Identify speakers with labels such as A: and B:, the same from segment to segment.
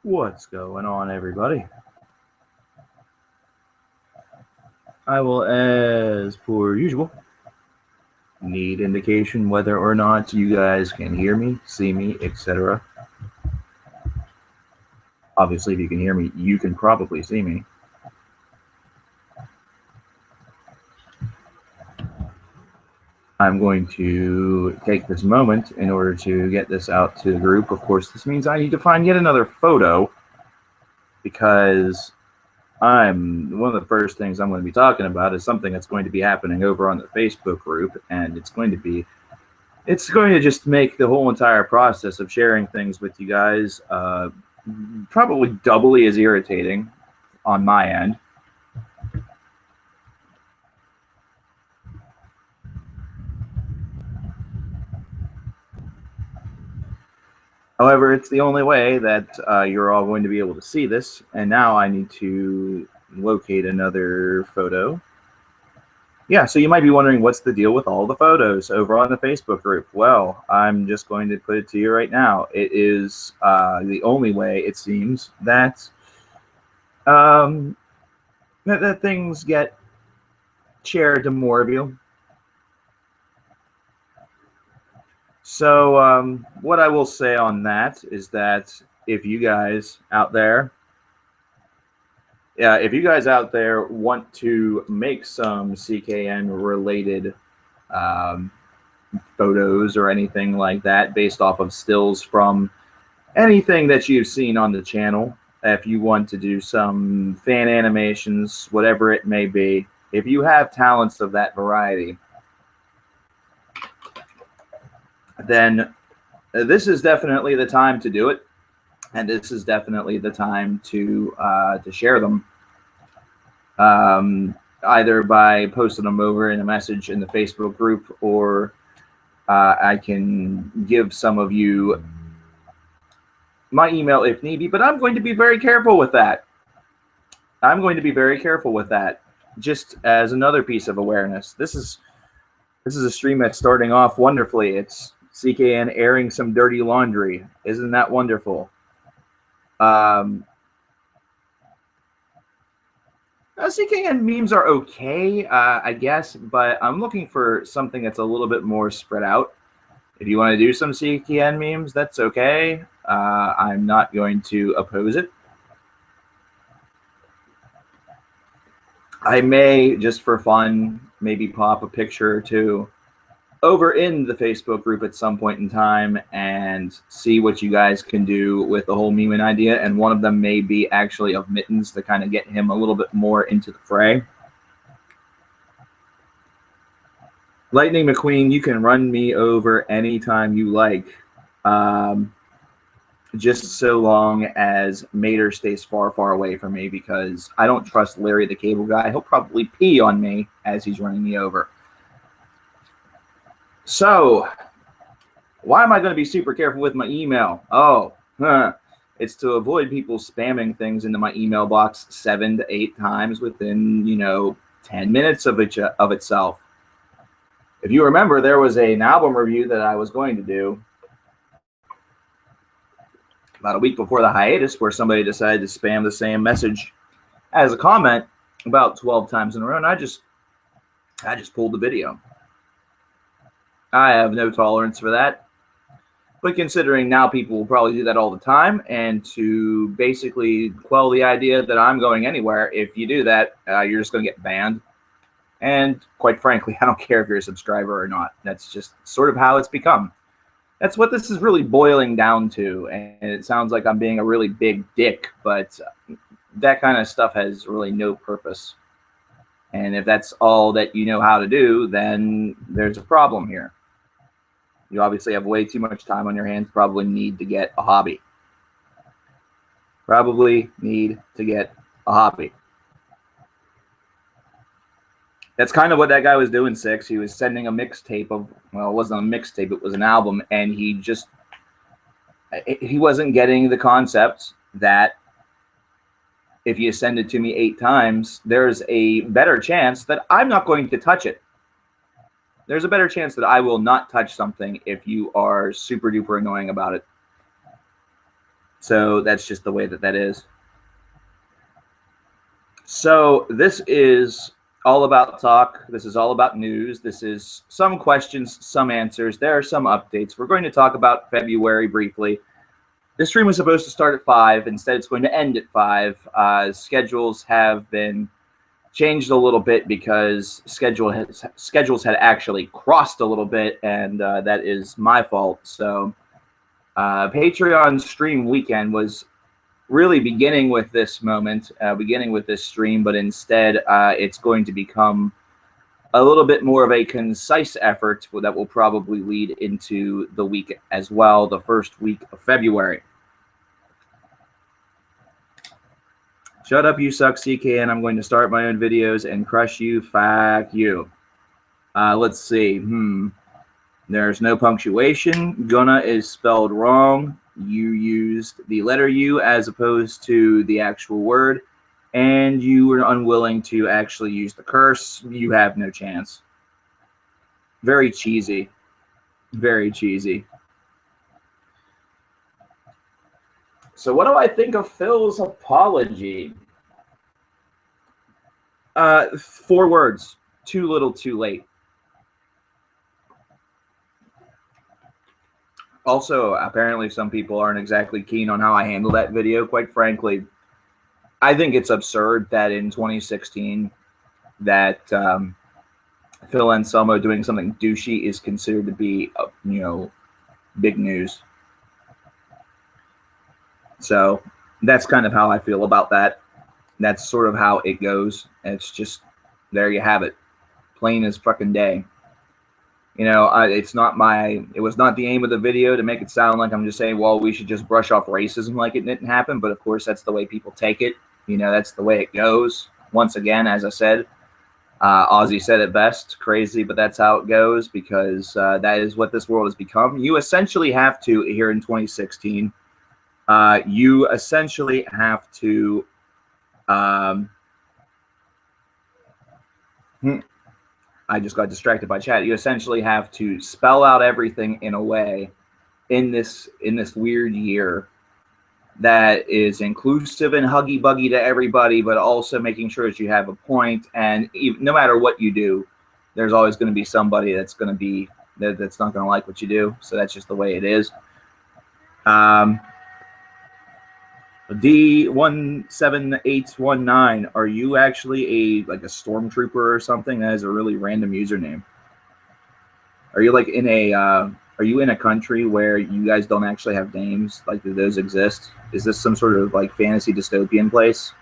A: What's going on, everybody? I will, as per usual, need indication whether or not you guys can hear me, see me, etc. Obviously, if you can hear me, you can probably see me. I'm going to take this moment in order to get this out to the group. Of course, this means I need to find yet another photo, because one of the first things I'm going to be talking about is something that's going to be happening over on the Facebook group, and it's going to just make the whole entire process of sharing things with you guys probably doubly as irritating on my end. However, it's the only way that you're all going to be able to see this. And now I need to locate another photo. Yeah, so you might be wondering, what's the deal with all the photos over on the Facebook group? Well, I'm just going to put it to you right now. It is the only way, it seems, that that things get shared to more of you. So what I will say on that is that if you guys out there want to make some CKN related photos or anything like that based off of stills from anything that you've seen on the channel, if you want to do some fan animations, whatever it may be, if you have talents of that variety, then this is definitely the time to do it, and this is definitely the time to share them, either by posting them over in a message in the Facebook group, or I can give some of you my email if need be. But I'm going to be very careful with that. Just as another piece of awareness, this is a stream that's starting off wonderfully. It's CKN airing some dirty laundry. Isn't that wonderful? CKN memes are okay, I guess, but I'm looking for something that's a little bit more spread out. If you want to do some CKN memes, that's okay. I'm not going to oppose it. I may, just for fun, maybe pop a picture or two over in the Facebook group at some point in time and see what you guys can do with the whole meme idea. And one of them may be actually of Mittens to kind of get him a little bit more into the fray. Lightning McQueen, you can run me over anytime you like, just so long as Mater stays far, far away from me, because I don't trust Larry the Cable Guy. He'll probably pee on me as he's running me over. So, why am I going to be super careful with my email? It's to avoid people spamming things into my email box 7 to 8 times within, 10 minutes of itself. If you remember, there was an album review that I was going to do about a week before the hiatus, where somebody decided to spam the same message as a comment about 12 times in a row, and I just pulled the video. I have no tolerance for that. But considering now people will probably do that all the time, and to basically quell the idea that I'm going anywhere, if you do that, you're just going to get banned. And quite frankly, I don't care if you're a subscriber or not. That's just sort of how it's become. That's what this is really boiling down to. And it sounds like I'm being a really big dick, but that kind of stuff has really no purpose. And if that's all that you know how to do, then there's a problem here. You obviously have way too much time on your hands, probably need to get a hobby. That's kind of what that guy was doing, Six. He was sending a mixtape of, well, it wasn't a mixtape, it was an album, and he wasn't getting the concept that if you send it to me 8 times, there's a better chance that I'm not going to touch it. There's a better chance that I will not touch something if you are super duper annoying about it. So that's just the way that that is. So this is all about talk. This is all about news. This is some questions, some answers. There are some updates. We're going to talk about February briefly. This stream was supposed to start at 5. Instead, it's going to end at 5. Schedules have been changed a little bit because schedules had actually crossed a little bit, and that is my fault. So Patreon stream weekend was really beginning with this moment, beginning with this stream, but instead it's going to become a little bit more of a concise effort that will probably lead into the week as well, the first week of February. Shut up, you suck, CKN. I'm going to start my own videos and crush you. Fuck you. Let's see. There's no punctuation. Gonna is spelled wrong. You used the letter U as opposed to the actual word, and you were unwilling to actually use the curse. You have no chance. Very cheesy. Very cheesy. So what do I think of Phil's apology? 4 words. Too little, too late. Also, apparently some people aren't exactly keen on how I handle that video. Quite frankly, I think it's absurd that in 2016 that Phil Anselmo doing something douchey is considered to be, big news. So that's kind of how I feel about that. That's sort of how it goes. It's just, there you have it. Plain as fucking day. It was not the aim of the video to make it sound like I'm just saying, well, we should just brush off racism like it didn't happen. But of course, that's the way people take it. That's the way it goes. Once again, as I said, Ozzy said it best, crazy, but that's how it goes, because that is what this world has become. You essentially have to, here in 2016, you essentially have to I just got distracted by chat. You essentially have to spell out everything in a way in this weird year that is inclusive and huggy buggy to everybody, but also making sure that you have a point. And no matter what you do, there's always going to be somebody that's going to be that's not going to like what you do. So that's just the way it is. D17819, are you actually a stormtrooper or something? That is a really random username. Are you in a country where you guys don't actually have names? Do those exist? Is this some sort of fantasy dystopian place?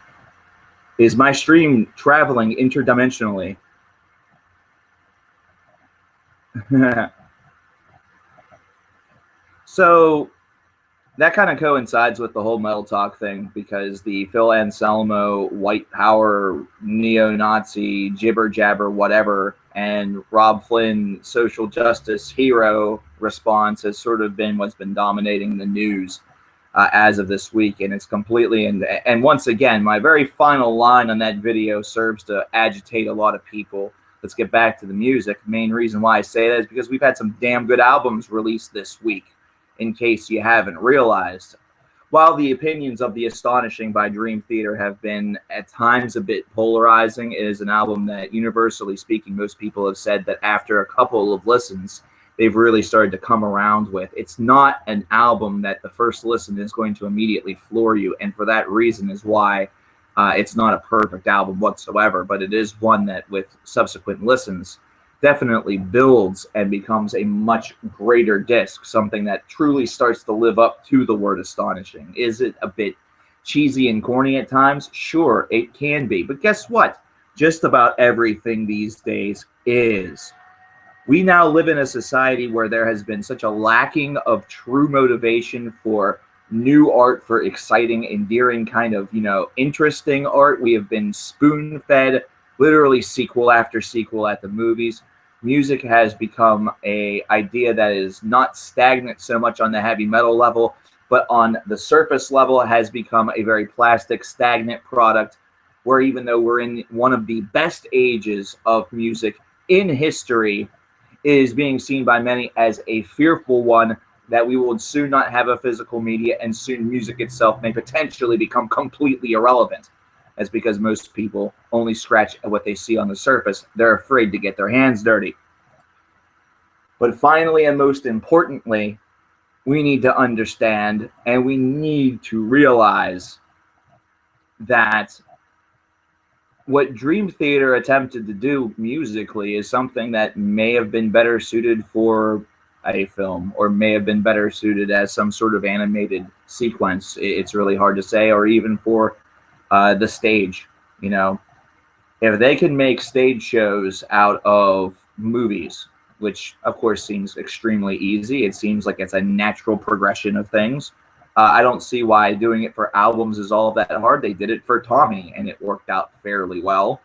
A: Is my stream traveling interdimensionally? So that kind of coincides with the whole metal talk thing, because the Phil Anselmo white power neo-Nazi jibber jabber whatever and Rob Flynn social justice hero response has sort of been what's been dominating the news as of this week. And it's completely, and once again, my very final line on that video serves to agitate a lot of people. Let's get back to the music. The main reason why I say that is because we've had some damn good albums released this week, in case you haven't realized. While the opinions of The Astonishing by Dream Theater have been at times a bit polarizing, it is an album that, universally speaking, most people have said that after a couple of listens, they've really started to come around with. It's not an album that the first listen is going to immediately floor you, and for that reason is why it's not a perfect album whatsoever, but it is one that, with subsequent listens, definitely builds and becomes a much greater disc, something that truly starts to live up to the word astonishing. Is it a bit cheesy and corny at times? Sure, it can be. But guess what? Just about everything these days is. We now live in a society where there has been such a lacking of true motivation for new art, for exciting, endearing, kind of, interesting art. We have been spoon-fed literally sequel after sequel at the movies. Music has become an idea that is not stagnant so much on the heavy metal level, but on the surface level has become a very plastic, stagnant product, where even though we're in one of the best ages of music in history, it is being seen by many as a fearful one, that we will soon not have a physical media, and soon music itself may potentially become completely irrelevant. That's because most people only scratch at what they see on the surface. They're afraid to get their hands dirty. But finally, and most importantly, we need to understand and we need to realize that what Dream Theater attempted to do musically is something that may have been better suited for a film, or may have been better suited as some sort of animated sequence. It's really hard to say, or even for the stage. You know, if they can make stage shows out of movies, which of course seems extremely easy, it seems like it's a natural progression of things. I don't see why doing it for albums is all that hard. They did it for Tommy, and it worked out fairly well.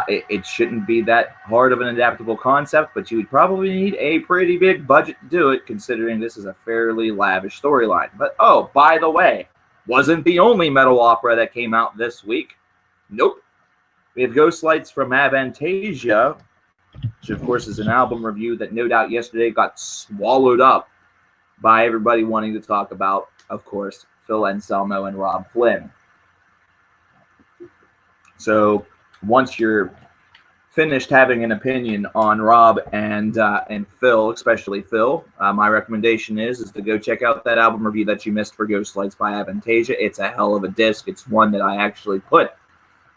A: It shouldn't be that hard of an adaptable concept, but you would probably need a pretty big budget to do it, considering this is a fairly lavish storyline. But, oh, by the way, wasn't the only metal opera that came out this week. Nope. We have Ghostlights from Avantasia, which, of course, is an album review that no doubt yesterday got swallowed up by everybody wanting to talk about, of course, Phil Anselmo and Rob Flynn. So once you're finished having an opinion on Rob and Phil, especially Phil, my recommendation is to go check out that album review that you missed for Ghostlights by Avantasia. It's a hell of a disc. It's one that I actually put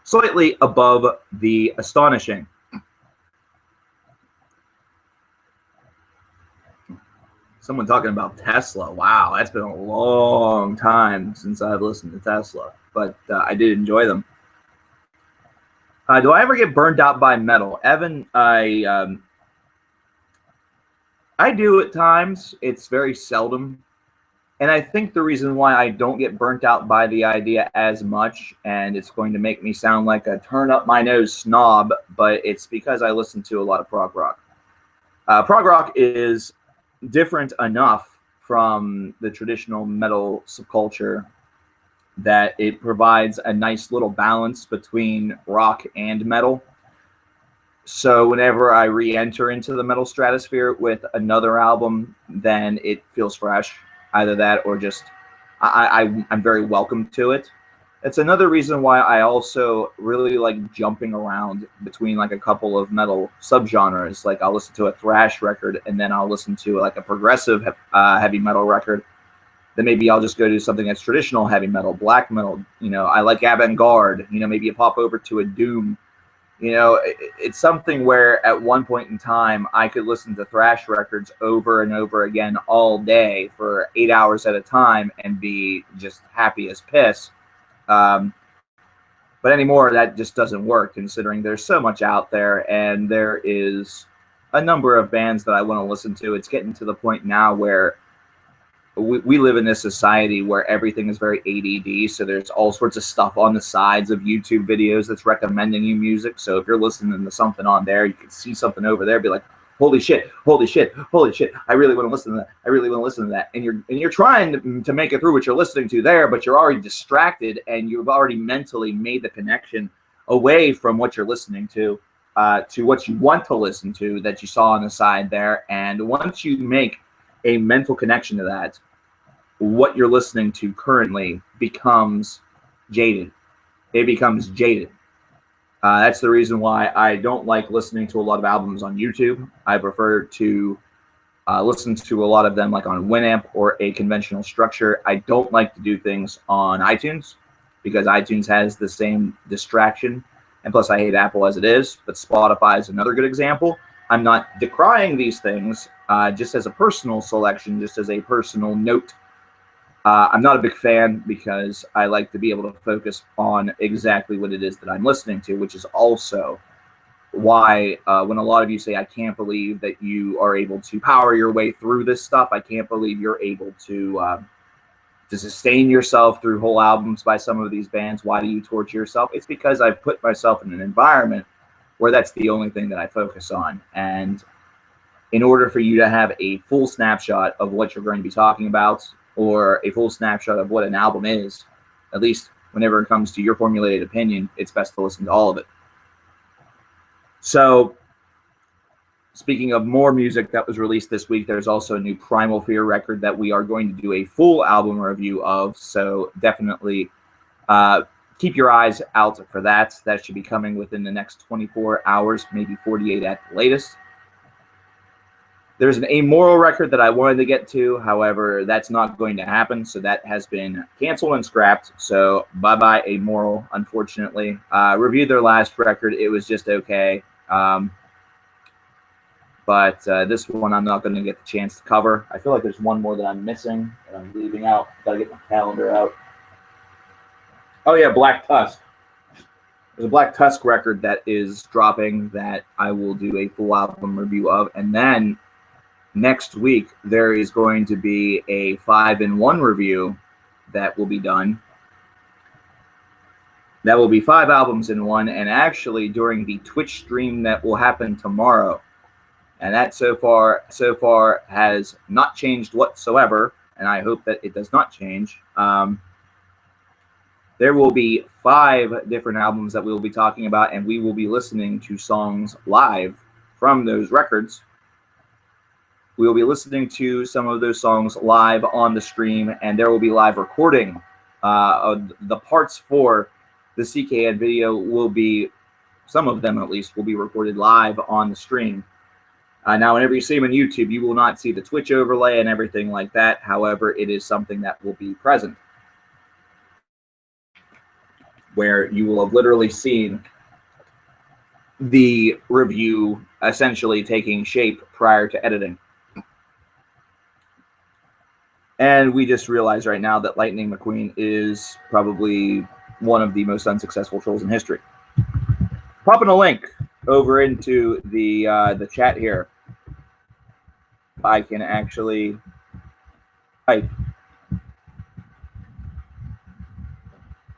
A: slightly above the Astonishing. Someone talking about Tesla. Wow, that's been a long time since I've listened to Tesla, but I did enjoy them. Do I ever get burnt out by metal? Evan, I do at times. It's very seldom. And I think the reason why I don't get burnt out by the idea as much, and it's going to make me sound like a turn-up-my-nose snob, but it's because I listen to a lot of prog rock. Prog rock is different enough from the traditional metal subculture that it provides a nice little balance between rock and metal. So whenever I re-enter into the metal stratosphere with another album, then it feels fresh. Either that or just I'm very welcome to it. It's another reason why I also really like jumping around between like a couple of metal subgenres. Like I'll listen to a thrash record and then I'll listen to like a progressive heavy metal record. Then maybe I'll just go to something that's traditional heavy metal, black metal. You know, I like avant-garde. You know, maybe you pop over to a doom. You know, it's something where at one point in time I could listen to thrash records over and over again all day for 8 hours at a time and be just happy as piss. But anymore, that just doesn't work, considering there's so much out there, and there is a number of bands that I want to listen to. It's getting to the point now where we live in this society where everything is very ADD, so there's all sorts of stuff on the sides of YouTube videos that's recommending you music. So if you're listening to something on there, you can see something over there, be like, holy shit, holy shit, holy shit, I really want to listen to that. I really want to listen to that. And you're trying to make it through what you're listening to there, but you're already distracted and you've already mentally made the connection away from what you're listening to what you want to listen to that you saw on the side there. And once you make a mental connection to that, what you're listening to currently becomes jaded. It becomes jaded. That's the reason why I don't like listening to a lot of albums on YouTube. I prefer to listen to a lot of them like on Winamp or a conventional structure. I don't like to do things on iTunes because iTunes has the same distraction. And plus I hate Apple as it is, but Spotify is another good example. I'm not decrying these things, just as a personal selection, just as a personal note. I'm not a big fan because I like to be able to focus on exactly what it is that I'm listening to, which is also why when a lot of you say, I can't believe that you are able to power your way through this stuff. I can't believe you're able to sustain yourself through whole albums by some of these bands. Why do you torture yourself? It's because I've put myself in an environment where that's the only thing that I focus on. And in order for you to have a full snapshot of what you're going to be talking about, or a full snapshot of what an album is, at least whenever it comes to your formulated opinion, it's best to listen to all of it. So Speaking of more music that was released this week, there's also a new Primal Fear record that we are going to do a full album review of. So definitely keep your eyes out for that. That should be coming within the next 24 hours, maybe 48 at the latest. There's an Amoral record that I wanted to get to. However, that's not going to happen. So that has been canceled and scrapped. So bye-bye Amoral, unfortunately. Reviewed their last record. It was just okay. But this one I'm not going to get the chance to cover. I feel like there's one more that I'm missing that I'm leaving out. Got to get my calendar out. Oh, yeah, Black Tusk. There's a Black Tusk record that is dropping that I will do a full album review of. And then next week, there is going to be a 5-in-1 review that will be done. That will be 5 albums in one, and actually during the Twitch stream that will happen tomorrow. And that so far has not changed whatsoever, and I hope that it does not change. There will be 5 different albums that we will be talking about, and we will be listening to songs live from those records. We will be listening to some of those songs live on the stream, and there will be live recording. The parts for the CKN video will be, some of them at least, will be recorded live on the stream. Now, whenever you see them on YouTube, you will not see the Twitch overlay and everything like that. However, it is something that will be present, where you will have literally seen the review essentially taking shape prior to editing. And we just realized right now that Lightning McQueen is probably one of the most unsuccessful trolls in history. Popping a link over into the chat here. I can actually type.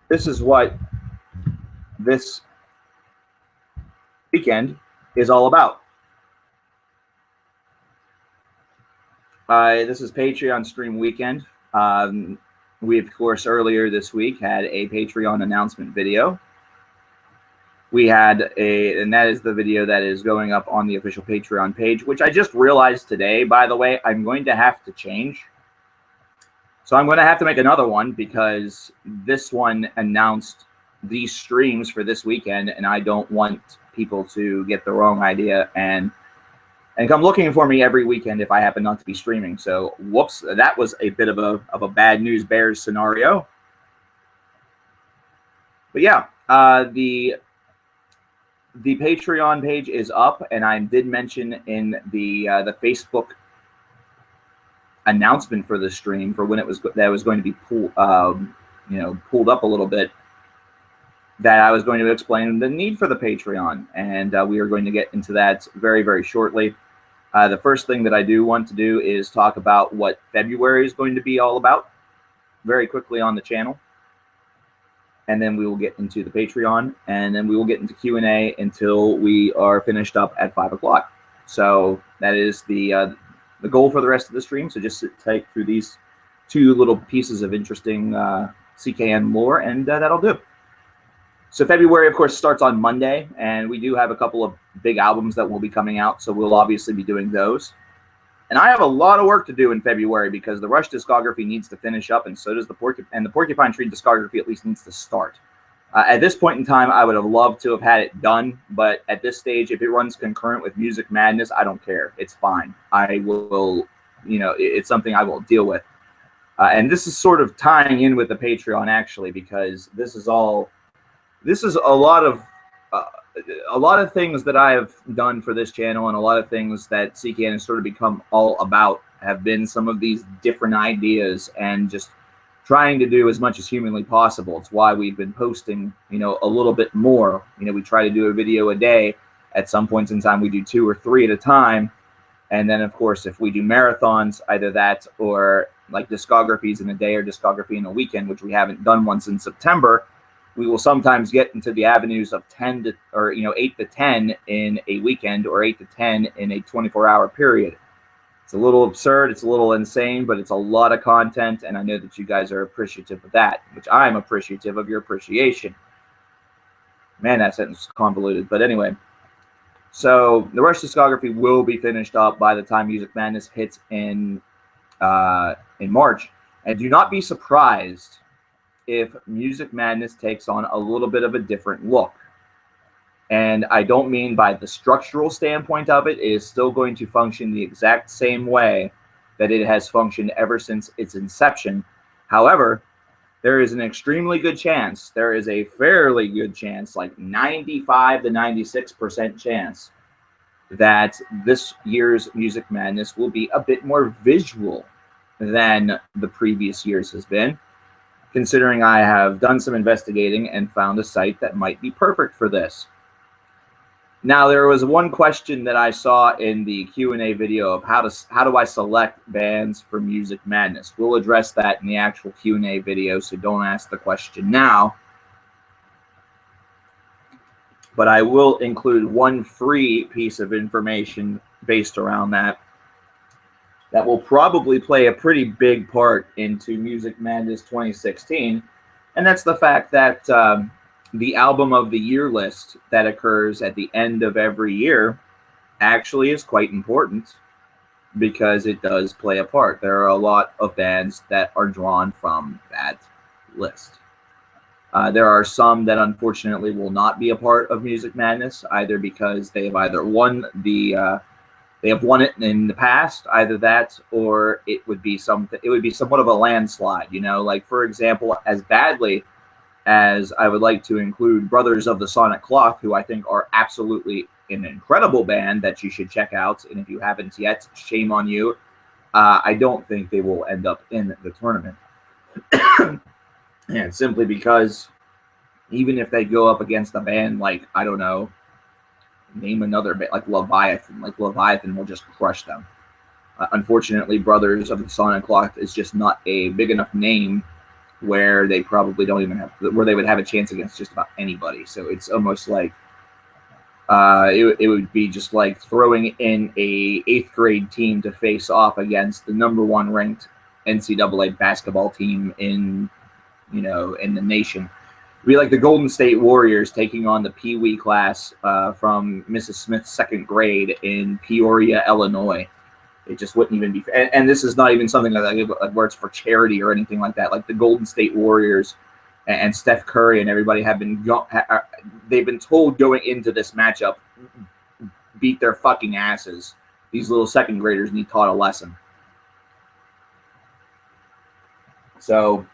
A: This is what this weekend is all about. This is Patreon stream weekend. We, of course, earlier this week had a Patreon announcement video. We had and that is the video that is going up on the official Patreon page, which I just realized today, by the way, I'm going to have to change. So I'm going to have to make another one because this one announced these streams for this weekend, and I don't want people to get the wrong idea and come looking for me every weekend if I happen not to be streaming. So, whoops, that was a bit of a bad news bears scenario. But yeah, the Patreon page is up, and I did mention in the Facebook announcement for the stream for when it was going to be pulled up a little bit, that I was going to explain the need for the Patreon, and we are going to get into that very, very shortly. The first thing that I do want to do is talk about what February is going to be all about very quickly on the channel. And then we will get into the Patreon, and then we will get into Q&A until we are finished up at 5 o'clock. So that is the goal for the rest of the stream. So just sit tight through these 2 little pieces of interesting CKN lore, and that'll do. So February, of course, starts on Monday, and we do have a couple of big albums that will be coming out, so we'll obviously be doing those. And I have a lot of work to do in February because the Rush discography needs to finish up, and so does the Porcupine Tree discography at least needs to start. At this point in time, I would have loved to have had it done, but at this stage, if it runs concurrent with Music Madness, I don't care. It's fine. I will, it's something I will deal with. And this is sort of tying in with the Patreon, actually, because this is a lot of things that I have done for this channel, and a lot of things that CKN has sort of become all about have been some of these different ideas and just trying to do as much as humanly possible. It's why we've been posting, a little bit more. We try to do a video a day. At some points in time, we do 2 or 3 at a time. And then, of course, if we do marathons, either that or like discographies in a day or discography in a weekend, which we haven't done one since September, we will sometimes get into the avenues of 8 to 10 in a weekend, or 8 to 10 in a 24-hour period. It's a little absurd, it's a little insane, but it's a lot of content, and I know that you guys are appreciative of that, which I'm appreciative of your appreciation. Man, that sentence is convoluted, but anyway. So the Rush discography will be finished up by the time Music Madness hits in March. And do not be surprised if Music Madness takes on a little bit of a different look. And I don't mean by the structural standpoint of it. It is still going to function the exact same way that it has functioned ever since its inception. However, there is an extremely good chance, there is a fairly good chance, like 95 to 96% chance, that this year's Music Madness will be a bit more visual than the previous years has been, considering I have done some investigating and found a site that might be perfect for this. Now, there was one question that I saw in the Q&A video of how do I select bands for Music Madness. We'll address that in the actual Q&A video, so don't ask the question now. But I will include one free piece of information based around that will probably play a pretty big part into Music Madness 2016, and that's the fact that the album of the year list that occurs at the end of every year actually is quite important because it does play a part. There are a lot of bands that are drawn from that list. There are some that unfortunately will not be a part of Music Madness, either because they have either won they have won it in the past, either that, or it would be somewhat of a landslide, you know, like, for example, as badly as I would like to include Brothers of the Sonic Clock, who I think are absolutely an incredible band that you should check out, and if you haven't yet, shame on you. I don't think they will end up in the tournament. And simply because even if they go up against a band like, I don't know, name another band, like Leviathan will just crush them. Unfortunately, Brothers of the Sonic Clock is just not a big enough name where they probably don't even have, where they would have a chance against just about anybody. So it's almost like it would be just like throwing in a 8th grade team to face off against the #1 ranked NCAA basketball team in the nation. It'd be like the Golden State Warriors taking on the Pee Wee class from Mrs. Smith's 2nd grade in Peoria, Illinois. It just wouldn't even be, and this is not even something like where it's for charity or anything like that. Like the Golden State Warriors and Steph Curry and everybody they've been told going into this matchup, beat their fucking asses. These little 2nd graders need taught a lesson. So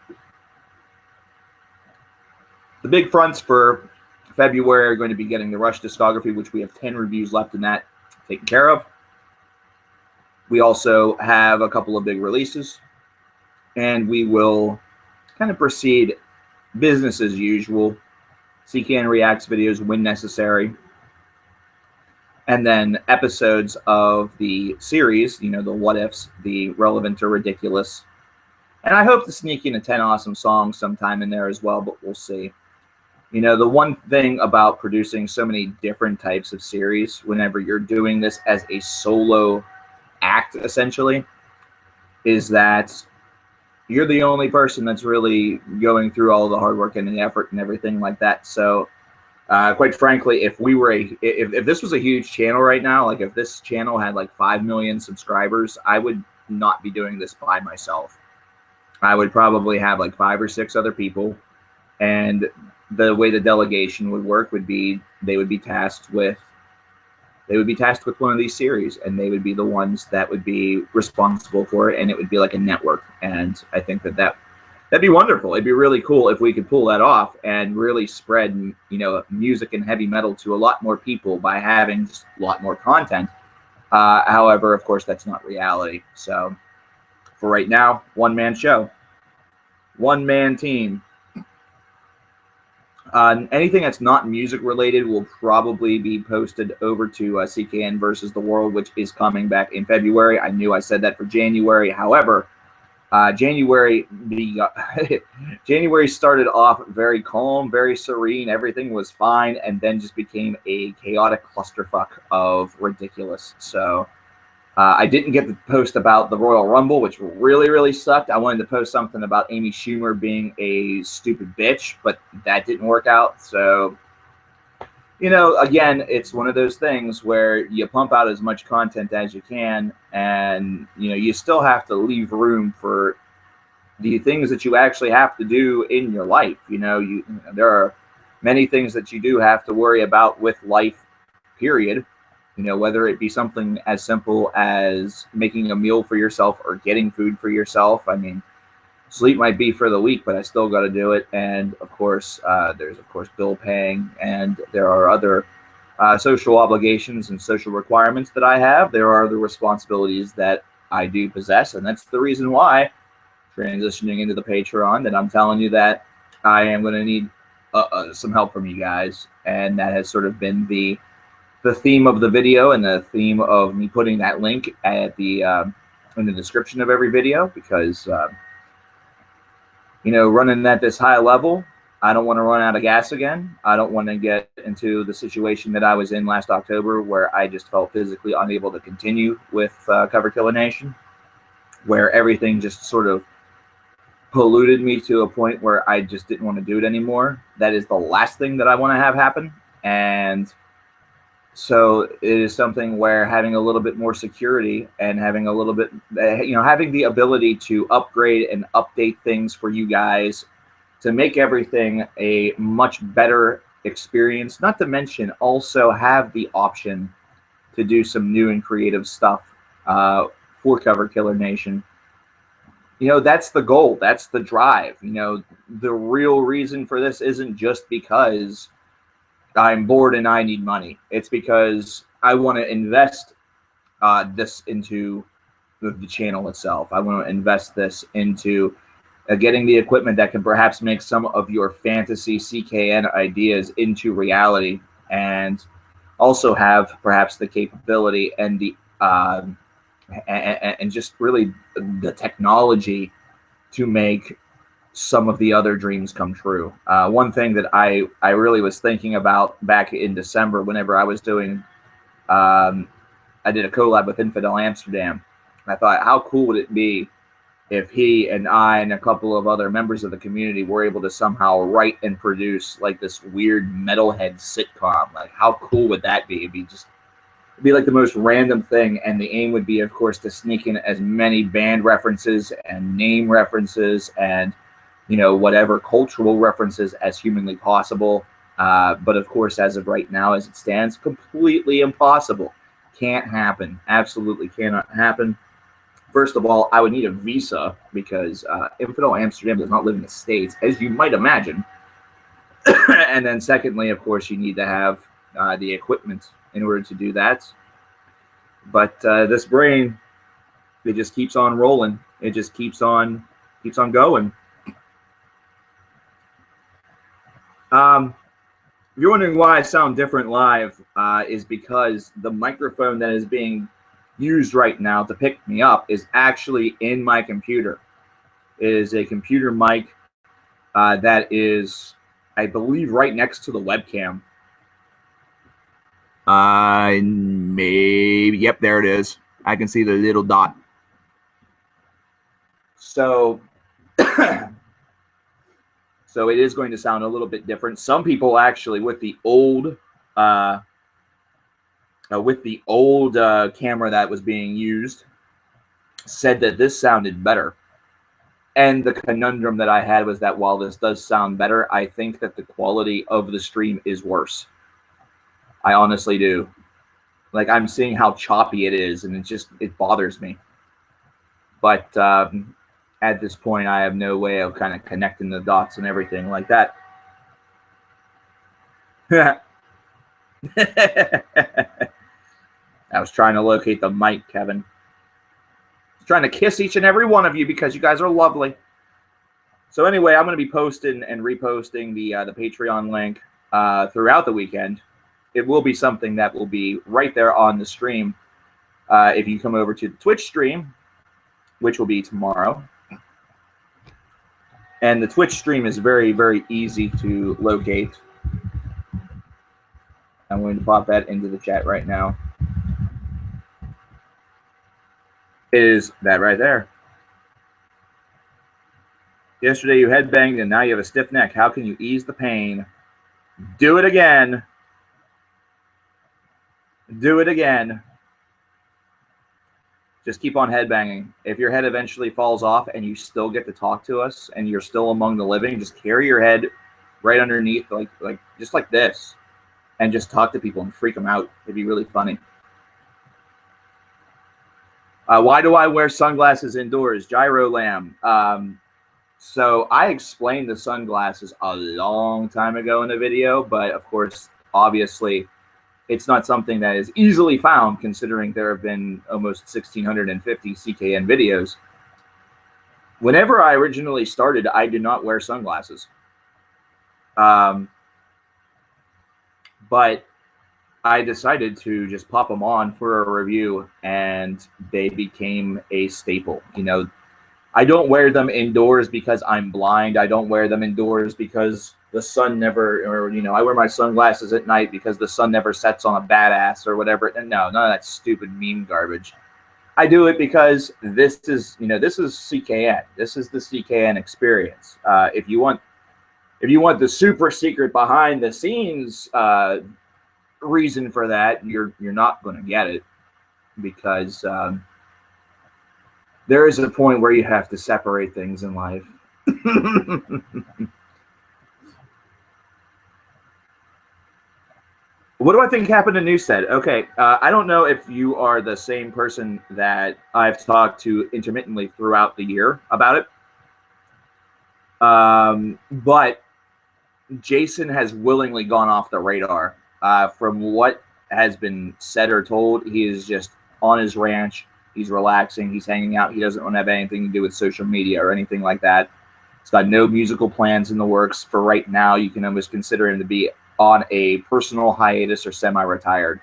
A: the big fronts for February are going to be getting the Rush discography, which we have 10 reviews left in that taken care of. We also have a couple of big releases, and we will kind of proceed business as usual. CKN reacts videos when necessary. And then episodes of the series, the what ifs, the relevant or ridiculous. And I hope to sneak in a 10 awesome songs sometime in there as well, but we'll see. The one thing about producing so many different types of series, whenever you're doing this as a solo act, essentially, is that you're the only person that's really going through all the hard work and the effort and everything like that. So quite frankly, if this was a huge channel right now, like if this channel had like 5 million subscribers, I would not be doing this by myself. I would probably have like 5 or 6 other people, and the way the delegation would work would be they would be tasked with one of these series, and they would be the ones that would be responsible for it, and it would be like a network. And I think that'd be wonderful. It'd be really cool if we could pull that off and really spread, music and heavy metal to a lot more people by having just a lot more content. However, of course, that's not reality. So for right now, one-man show, one-man team. Anything that's not music related will probably be posted over to CKN versus the World, which is coming back in February. I knew I said that for January. However, January started off very calm, very serene. Everything was fine, and then just became a chaotic clusterfuck of ridiculous. So I didn't get to post about the Royal Rumble, which really, really sucked. I wanted to post something about Amy Schumer being a stupid bitch, but that didn't work out. So You know, again, it's one of those things where you pump out as much content as you can, and you know, you still have to leave room for the things that you actually have to do in your life. You know, there are many things that you do have to worry about with life, period. You know, whether it be something as simple as making a meal for yourself or getting food for yourself. I mean, sleep might be for the week, but I still got to do it. And of course, there's of course bill paying, and there are other social obligations and social requirements that I have. There are other responsibilities that I do possess, and that's the reason why transitioning into the Patreon that I'm telling you that I am going to need some help from you guys, and that has sort of been the theme of the video and the theme of me putting that link at the in the description of every video, because you know, running at this high level, I don't want to run out of gas again. I don't want to get into the situation that I was in last October, where I just felt physically unable to continue with Cover Killer Nation, where everything just sort of polluted me to a point where I just didn't want to do it anymore. That is the last thing that I want to have happen. And so it is something where having a little bit more security and having a little bit, you know, having the ability to upgrade and update things for you guys to make everything a much better experience, not to mention also have the option to do some new and creative stuff for Cover Killer Nation. You know, that's the goal. That's the drive. You know, the real reason for this isn't just because I'm bored and I need money. It's because I want to invest this into the channel itself. I want to invest this into getting the equipment that can perhaps make some of your fantasy CKN ideas into reality, and also have perhaps the capability and the and just really the technology to make some of the other dreams come true. One thing that I really was thinking about back in December, whenever I was doing, I did a collab with Infidel Amsterdam. And I thought, how cool would it be if he and I and a couple of other members of the community were able to somehow write and produce like this weird metalhead sitcom? Like, how cool would that be? It'd be like the most random thing, and the aim would be, of course, to sneak in as many band references and name references and, you know, whatever cultural references as humanly possible. But of course, as of right now, as it stands, completely impossible. Can't happen. Absolutely cannot happen. First of all, I would need a visa, because Infidel Amsterdam does not live in the States, as you might imagine. And then secondly, of course, you need to have the equipment in order to do that. But this brain, it just keeps on rolling. It just keeps on going. If you're wondering why I sound different live, is because the microphone that is being used right now to pick me up is actually in my computer. It is a computer mic that is, I believe, right next to the webcam. Maybe, yep, there it is. I can see the little dot. So, so it is going to sound a little bit different. Some people actually, with the old camera that was being used, said that this sounded better. And the conundrum that I had was that while this does sound better, I think that the quality of the stream is worse. I honestly do. Like, I'm seeing how choppy it is, and it bothers me. But at this point, I have no way of kind of connecting the dots and everything like that. I was trying to locate the mic, Kevin. I was trying to kiss each and every one of you because you guys are lovely. So anyway, I'm going to be posting and reposting the Patreon link throughout the weekend. It will be something that will be right there on the stream. If you come over to the Twitch stream, which will be tomorrow. And the Twitch stream is very, very easy to locate. I'm going to pop that into the chat right now. Is that right there? Yesterday you headbanged and now you have a stiff neck. How can you ease the pain? Do it again. Do it again. Just keep on headbanging. If your head eventually falls off and you still get to talk to us and you're still among the living, just carry your head right underneath, like just like this, and just talk to people and freak them out. It'd be really funny. Why do I wear sunglasses indoors? Gyro Lamb. So I explained the sunglasses a long time ago in a video, but of course, obviously, it's not something that is easily found, considering there have been almost 1,650 CKN videos. Whenever I originally started, I did not wear sunglasses. But I decided to just pop them on for a review, and they became a staple. You know, I don't wear them indoors because I'm blind. I don't wear them indoors because the sun never, or, you know, I wear my sunglasses at night because the sun never sets on a badass or whatever. And no, none of that stupid meme garbage. I do it because this is, you know, this is CKN. This is the CKN experience. If you want the super secret behind the scenes reason for that, you're not going to get it, because there is a point where you have to separate things in life. What do I think happened to Newstead? Okay, I don't know if you are the same person that I've talked to intermittently throughout the year about it. But Jason has willingly gone off the radar. From what has been said or told, he is just on his ranch. He's relaxing. He's hanging out. He doesn't want to have anything to do with social media or anything like that. He's got no musical plans in the works for right now. You can almost consider him to be on a personal hiatus or semi-retired.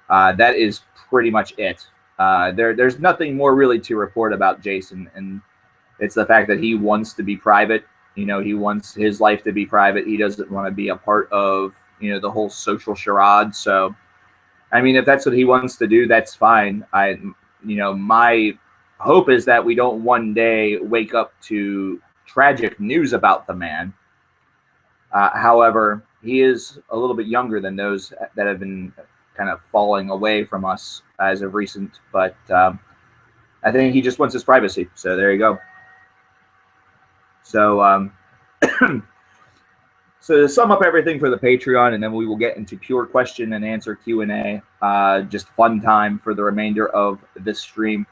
A: That is pretty much it. There's nothing more really to report about Jason, and it's the fact that he wants to be private. You know, he wants his life to be private. He doesn't want to be a part of, you know, the whole social charade. So, I mean, if that's what he wants to do, that's fine. You know, my hope is that we don't one day wake up to tragic news about the man. However, he is a little bit younger than those that have been kind of falling away from us as of recent. But I think he just wants his privacy. So there you go. So, so to sum up everything for the Patreon, and then we will get into pure question and answer Q&A. Just fun time for the remainder of this stream.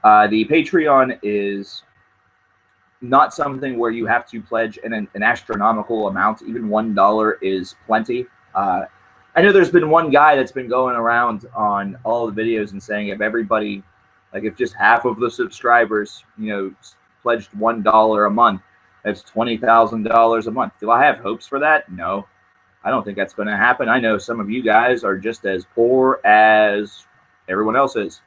A: The Patreon is not something where you have to pledge an astronomical amount. Even $1 is plenty. I know there's been one guy that's been going around on all the videos and saying if everybody, like if just half of the subscribers, you know, pledged $1 a month, that's $20,000 a month. Do I have hopes for that? No, I don't think that's going to happen. I know some of you guys are just as poor as everyone else is.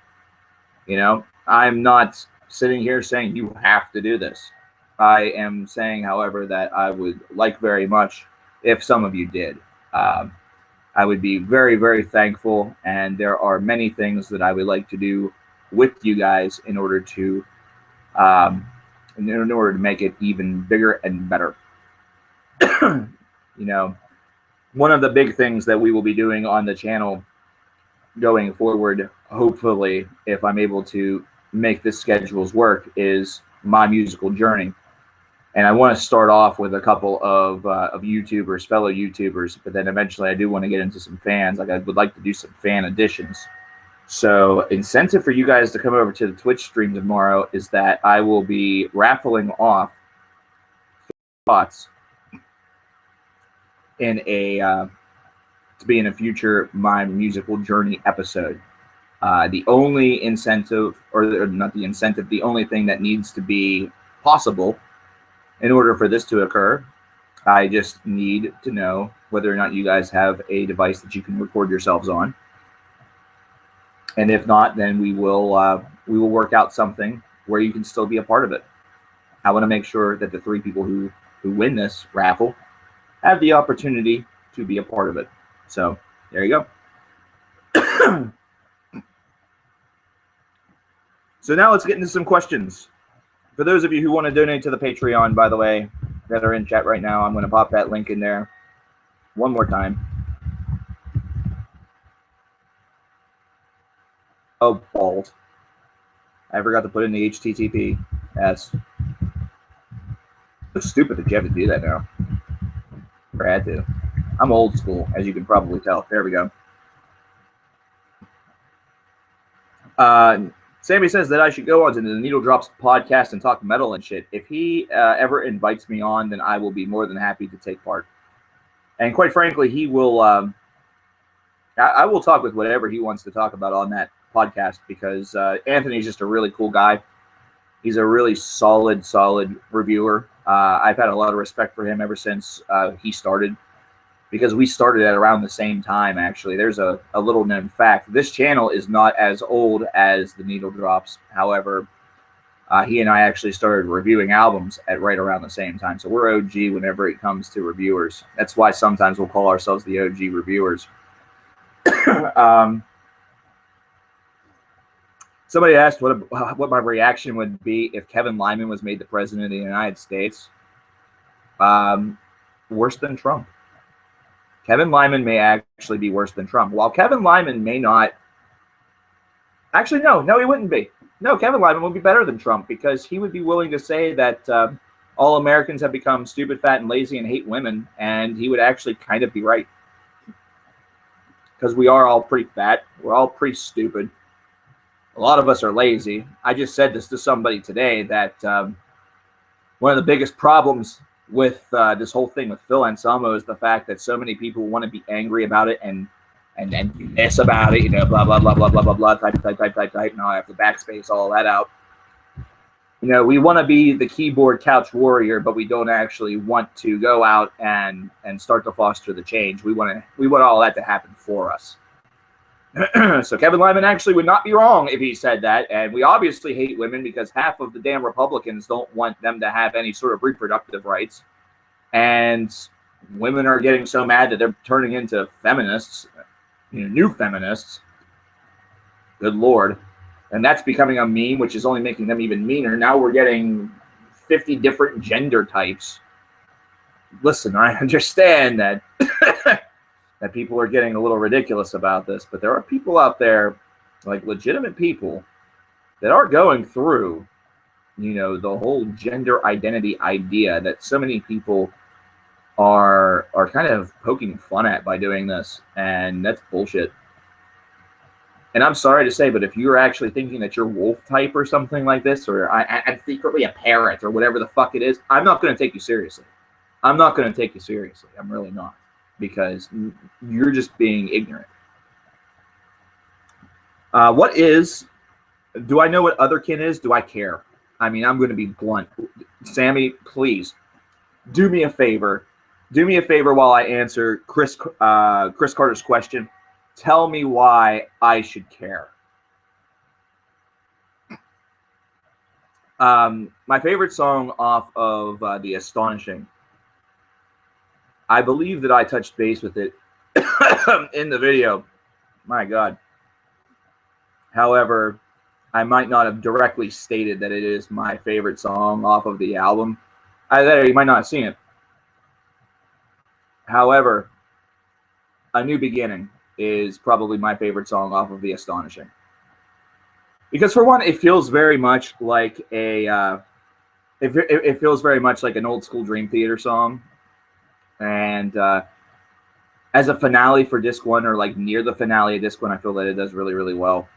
A: You know, I'm not sitting here saying you have to do this. I am saying, however, that I would like very much if some of you did. I would be very, very thankful, and there are many things that I would like to do with you guys in order to make it even bigger and better. You know, one of the big things that we will be doing on the channel going forward, hopefully, if I'm able to make the schedules work, is my musical journey. And I want to start off with a couple of YouTubers, fellow YouTubers, but then eventually I do want to get into some fans. Like I would like to do some fan editions. So incentive for you guys to come over to the Twitch stream tomorrow is that I will be raffling off spots in a to be in a future My Musical Journey episode. The only incentive, or not the incentive, the only thing that needs to be possible in order for this to occur, I just need to know whether or not you guys have a device that you can record yourselves on. And if not, then we will work out something where you can still be a part of it. I want to make sure that the 3 people who win this raffle have the opportunity to be a part of it. So there you go. So now let's get into some questions. For those of you who want to donate to the Patreon, by the way, that are in chat right now, I'm going to pop that link in there one more time. Oh, balls. I forgot to put in the HTTPS. It's stupid that you have to do that now. Or had to. I'm old school, as you can probably tell. There we go. Sammy says that I should go on to the Needle Drops podcast and talk metal and shit. If he ever invites me on, then I will be more than happy to take part. And quite frankly, he will. I will talk with whatever he wants to talk about on that podcast, because Anthony's just a really cool guy. He's a really solid reviewer. I've had a lot of respect for him ever since he started, because we started at around the same time, actually. There's a little known fact. This channel is not as old as the Needle Drops. However, he and I actually started reviewing albums at right around the same time. So we're OG whenever it comes to reviewers. That's why sometimes we'll call ourselves the OG reviewers. Somebody asked what my reaction would be if Kevin Lyman was made the president of the United States. Worse than Trump. Kevin Lyman may actually be worse than Trump. While Kevin Lyman may not... Actually, no, he wouldn't be. No, Kevin Lyman would be better than Trump, because he would be willing to say that all Americans have become stupid, fat, and lazy and hate women, and he would actually kind of be right. Because we are all pretty fat. We're all pretty stupid. A lot of us are lazy. I just said this to somebody today, that one of the biggest problems with this whole thing with Phil Anselmo is the fact that so many people want to be angry about it and mess about it, blah, blah, blah, blah, blah, blah, blah, type. Now I have to backspace all that out. We want to be the keyboard couch warrior, but we don't actually want to go out and start to foster the change. We want all that to happen for us. So Kevin Lyman actually would not be wrong if he said that. And we obviously hate women, because half of the damn Republicans don't want them to have any sort of reproductive rights. And women are getting so mad that they're turning into feminists, new feminists. Good Lord. And that's becoming a meme, which is only making them even meaner. Now we're getting 50 different gender types. Listen, I understand that that people are getting a little ridiculous about this, but there are people out there, like legitimate people, that are going through, the whole gender identity idea that so many people are kind of poking fun at by doing this, and that's bullshit. And I'm sorry to say, but if you're actually thinking that you're wolf type or something like this, or I'm secretly a parrot or whatever the fuck it is, I'm not going to take you seriously. I'm not going to take you seriously. I'm really not. Because you're just being ignorant. Do I know what otherkin is? Do I care? I mean, I'm going to be blunt. Sammy, please, do me a favor. Do me a favor while I answer Chris Carter's question. Tell me why I should care. My favorite song off of The Astonishing, I believe that I touched base with it in the video. My God. However, I might not have directly stated that it is my favorite song off of the album. You might not have seen it. However, A New Beginning is probably my favorite song off of The Astonishing. Because for one, it feels very much like it feels very much like an old school Dream Theater song. And as a finale for disc one, or like near the finale of disc one, I feel that it does really, really well.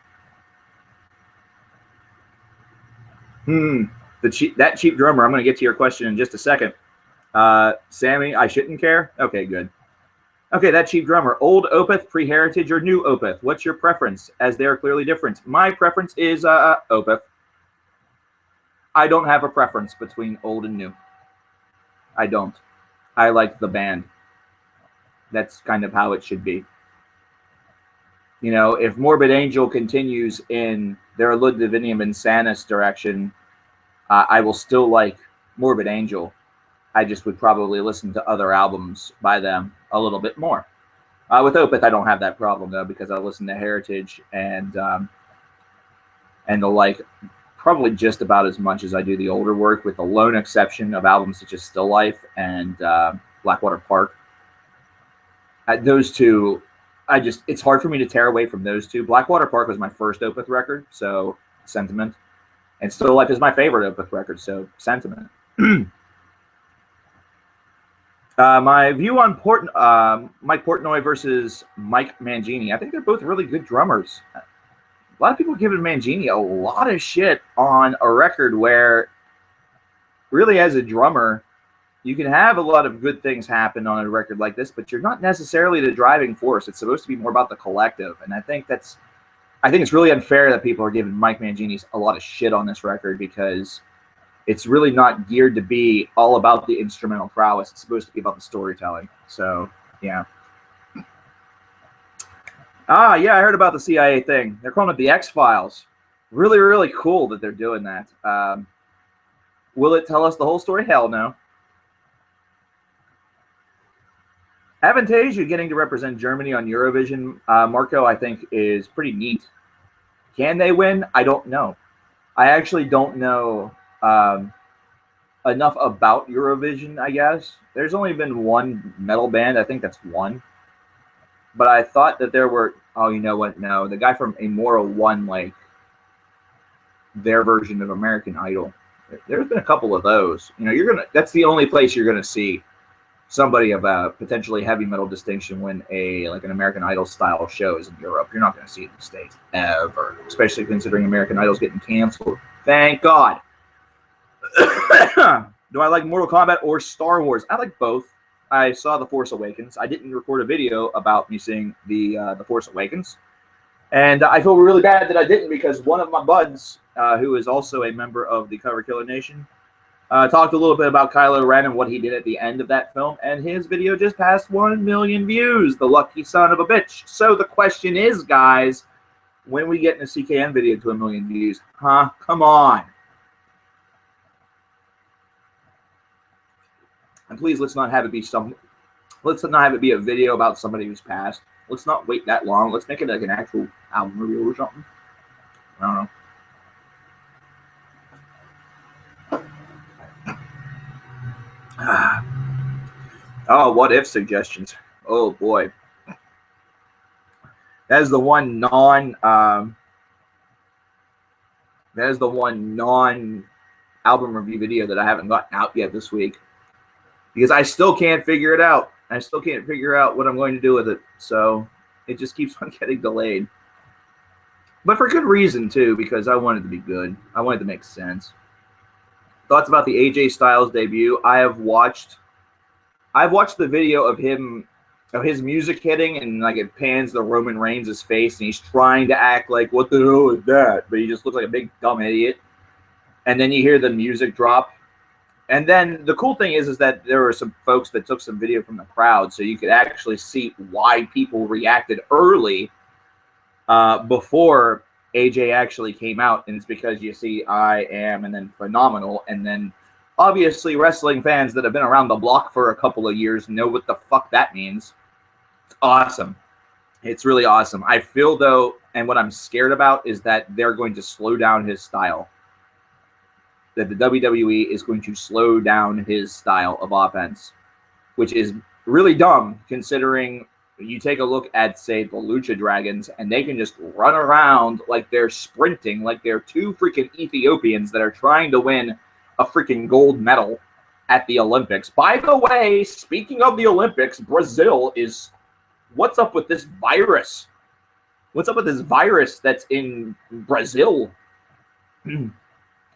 A: That cheap drummer. I'm going to get to your question in just a second. Sammy, I shouldn't care? Okay, good. Okay, that cheap drummer. Old Opeth, pre-Heritage, or new Opeth? What's your preference, as they are clearly different? My preference is Opeth. I don't have a preference between old and new. I don't. I like the band. That's kind of how it should be. If Morbid Angel continues in their Lud Divinium Insanus direction, I will still like Morbid Angel. I just would probably listen to other albums by them a little bit more. With Opeth, I don't have that problem, though, because I listen to Heritage and the like probably just about as much as I do the older work, with the lone exception of albums such as Still Life and Blackwater Park. Those two it's hard for me to tear away from those two. Blackwater Park was my first Opeth record, so Sentiment. And Still Life is my favorite Opeth record, so Sentiment. My view on Mike Portnoy versus Mike Mangini. I think they're both really good drummers. A lot of people giving Mangini a lot of shit on a record where, really, as a drummer, you can have a lot of good things happen on a record like this, but you're not necessarily the driving force. It's supposed to be more about the collective, and I think it's really unfair that people are giving Mike Mangini a lot of shit on this record, because it's really not geared to be all about the instrumental prowess. It's supposed to be about the storytelling. So, yeah. Yeah, I heard about the CIA thing. They're calling it the X-Files. Really, really cool that they're doing that. Will it tell us the whole story? Hell no. Avantasia getting to represent Germany on Eurovision, Marco, I think is pretty neat. Can they win? I don't know. I actually don't know enough about Eurovision, I guess. There's only been one metal band. I think that's one. But I thought that there were, oh, you know what? No, the guy from Immoral won, like, their version of American Idol. There's been a couple of those. You know, that's the only place you're gonna see somebody of a potentially heavy metal distinction win an American Idol style shows in Europe. You're not gonna see it in the States ever, especially considering American Idol's getting canceled. Thank God. Do I like Mortal Kombat or Star Wars? I like both. I saw The Force Awakens. I didn't record a video about me seeing The Force Awakens. And I feel really bad that I didn't, because one of my buds, who is also a member of the Cover Killer Nation, talked a little bit about Kylo Ren and what he did at the end of that film, and his video just passed 1 million views, the lucky son of a bitch. So the question is, guys, when we get in a CKN video to 1 million views? Huh? Come on. And please, let's not have it be a video about somebody who's passed. Let's not wait that long. Let's make it like an actual album review or something. I don't know. Oh, what if suggestions? Oh boy. That is the one non-album review video that I haven't gotten out yet this week, because I still can't figure it out. I still can't figure out what I'm going to do with it. So it just keeps on getting delayed. But for good reason, too, because I want it to be good. I want it to make sense. Thoughts about the AJ Styles debut. I've watched the video of his music hitting, and like it pans the Roman Reigns' face, and he's trying to act like, what the hell is that? But he just looks like a big dumb idiot. And then you hear the music drop. And then the cool thing is that there were some folks that took some video from the crowd, so you could actually see why people reacted early before AJ actually came out. And it's because you see I Am and then Phenomenal, and then obviously wrestling fans that have been around the block for a couple of years know what the fuck that means. It's awesome. It's really awesome. I feel, though, and what I'm scared about is that they're going to slow down his style. That the WWE is going to slow down his style of offense, which is really dumb considering you take a look at, say, the Lucha Dragons, and they can just run around like they're sprinting, like they're two freaking Ethiopians that are trying to win a freaking gold medal at the Olympics. By the way, speaking of the Olympics, Brazil is... What's up with this virus? What's up with this virus that's in Brazil?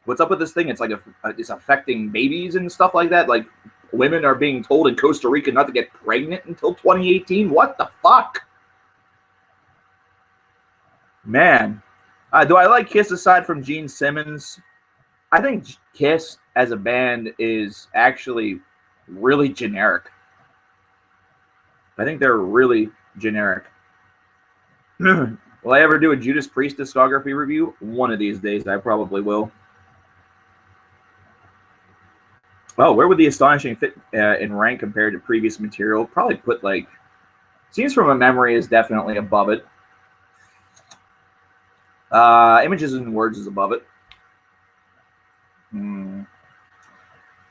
A: What's up with this thing? It's like it's affecting babies and stuff like that. Like, women are being told in Costa Rica not to get pregnant until 2018. What the fuck? Man. Do I like Kiss aside from Gene Simmons? I think Kiss as a band is actually really generic. I think they're really generic. Will I ever do a Judas Priest discography review? One of these days, I probably will. Oh, where would the Astonishing fit in rank compared to previous material? Probably put, like, Scenes from a Memory is definitely above it. Images and Words is above it.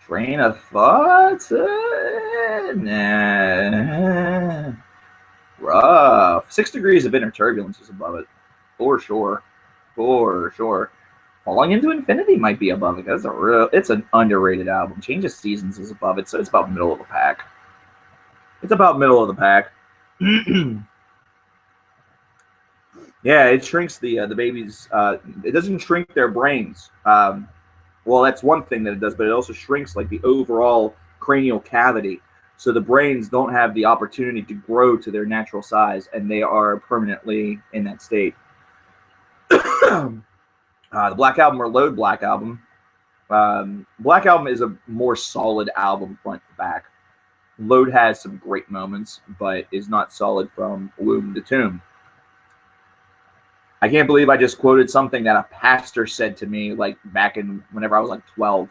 A: Train of Thought? Nah. rough. 6 degrees of inner turbulence is above it, for sure, for sure. Falling into Infinity might be above it. That's it's an underrated album. Change of Seasons is above it, so it's about middle of the pack. It's about middle of the pack. Yeah, it shrinks the babies. It doesn't shrink their brains. Well, that's one thing that it does, but it also shrinks like the overall cranial cavity. So the brains don't have the opportunity to grow to their natural size, and they are permanently in that state. The Black Album or Load Black Album. Black Album is a more solid album front to back. Load has some great moments, but is not solid from womb to tomb. I can't believe I just quoted something that a pastor said to me like back in whenever I was like 12.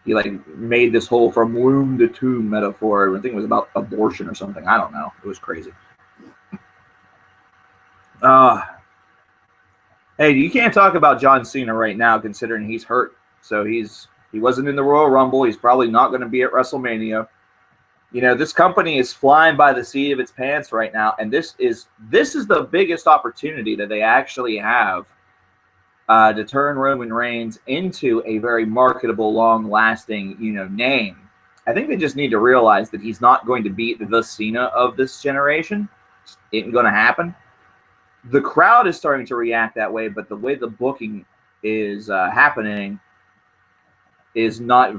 A: He like made this whole from womb to tomb metaphor. I think it was about abortion or something. I don't know. It was crazy. Hey, you can't talk about John Cena right now considering he's hurt. So he wasn't in the Royal Rumble. He's probably not going to be at WrestleMania. You know, this company is flying by the seat of its pants right now, and this is the biggest opportunity that they actually have to turn Roman Reigns into a very marketable, long-lasting, name. I think they just need to realize that he's not going to beat the Cena of this generation. It ain't going to happen. The crowd is starting to react that way, but the way the booking is happening is not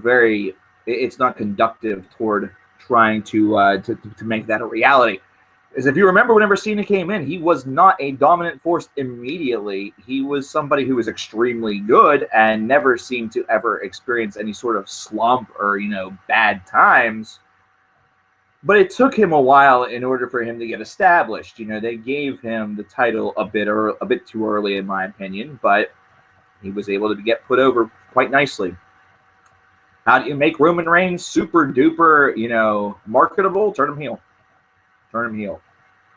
A: it's not conductive toward trying to make that a reality. As if you remember, whenever Cena came in, he was not a dominant force immediately. He was somebody who was extremely good and never seemed to ever experience any sort of slump or, bad times. But it took him a while in order for him to get established. They gave him the title a bit too early, in my opinion, but he was able to get put over quite nicely. How do you make Roman Reigns super duper, marketable? Turn him heel. Turn him heel.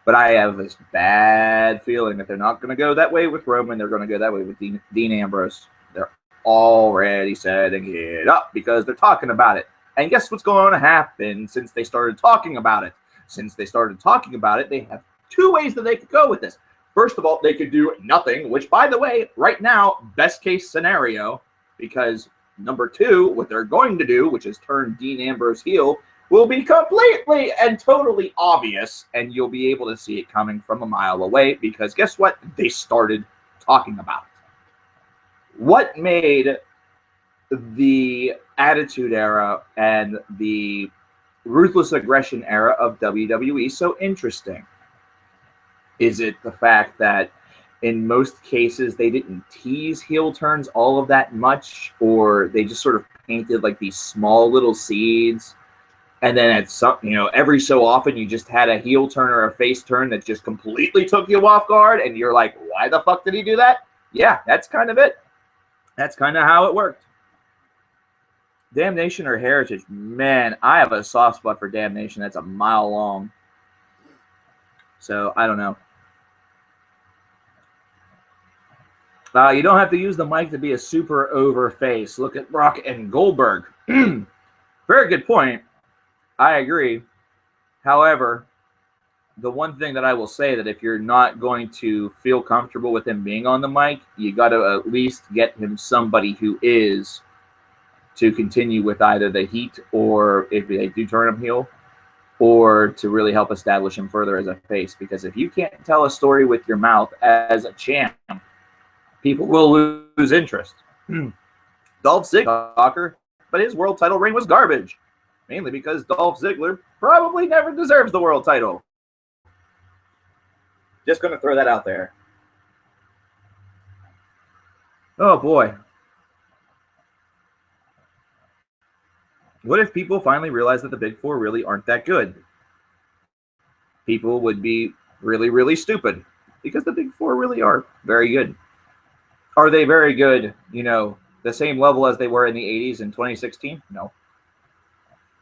A: But I have this bad feeling that they're not going to go that way with Roman. They're going to go that way with Dean Ambrose. They're already setting it up because they're talking about it. And guess what's going to happen since they started talking about it? Since they started talking about it, they have two ways that they could go with this. First of all, they could do nothing, which, by the way, right now, best case scenario, because number two, what they're going to do, which is turn Dean Ambrose heel, will be completely and totally obvious, and you'll be able to see it coming from a mile away, because guess what? They started talking about it. What made the Attitude Era and the Ruthless Aggression Era of WWE so interesting? Is it the fact that in most cases they didn't tease heel turns all of that much, or they just sort of painted like these small little seeds, and then at some, every so often you just had a heel turn or a face turn that just completely took you off guard, and you're like, why the fuck did he do that? Yeah, that's kind of it. That's kind of how it worked. Damnation or Heritage? Man, I have a soft spot for Damnation. That's a mile long. So, I don't know. You don't have to use the mic to be a super over face. Look at Brock and Goldberg. Very good point. I agree. However, the one thing that I will say that if you're not going to feel comfortable with him being on the mic, you got to at least get him somebody who is, to continue with either the heat, or if they do turn him heel, or to really help establish him further as a face. Because if you can't tell a story with your mouth as a champ, people will lose interest. Dolph Ziggler, but his world title reign was garbage. Mainly because Dolph Ziggler probably never deserves the world title. Just going to throw that out there. Oh, boy. What if people finally realize that the Big Four really aren't that good? People would be really, really stupid, because the Big Four really are very good. Are they very good, the same level as they were in the 80s and 2016? No.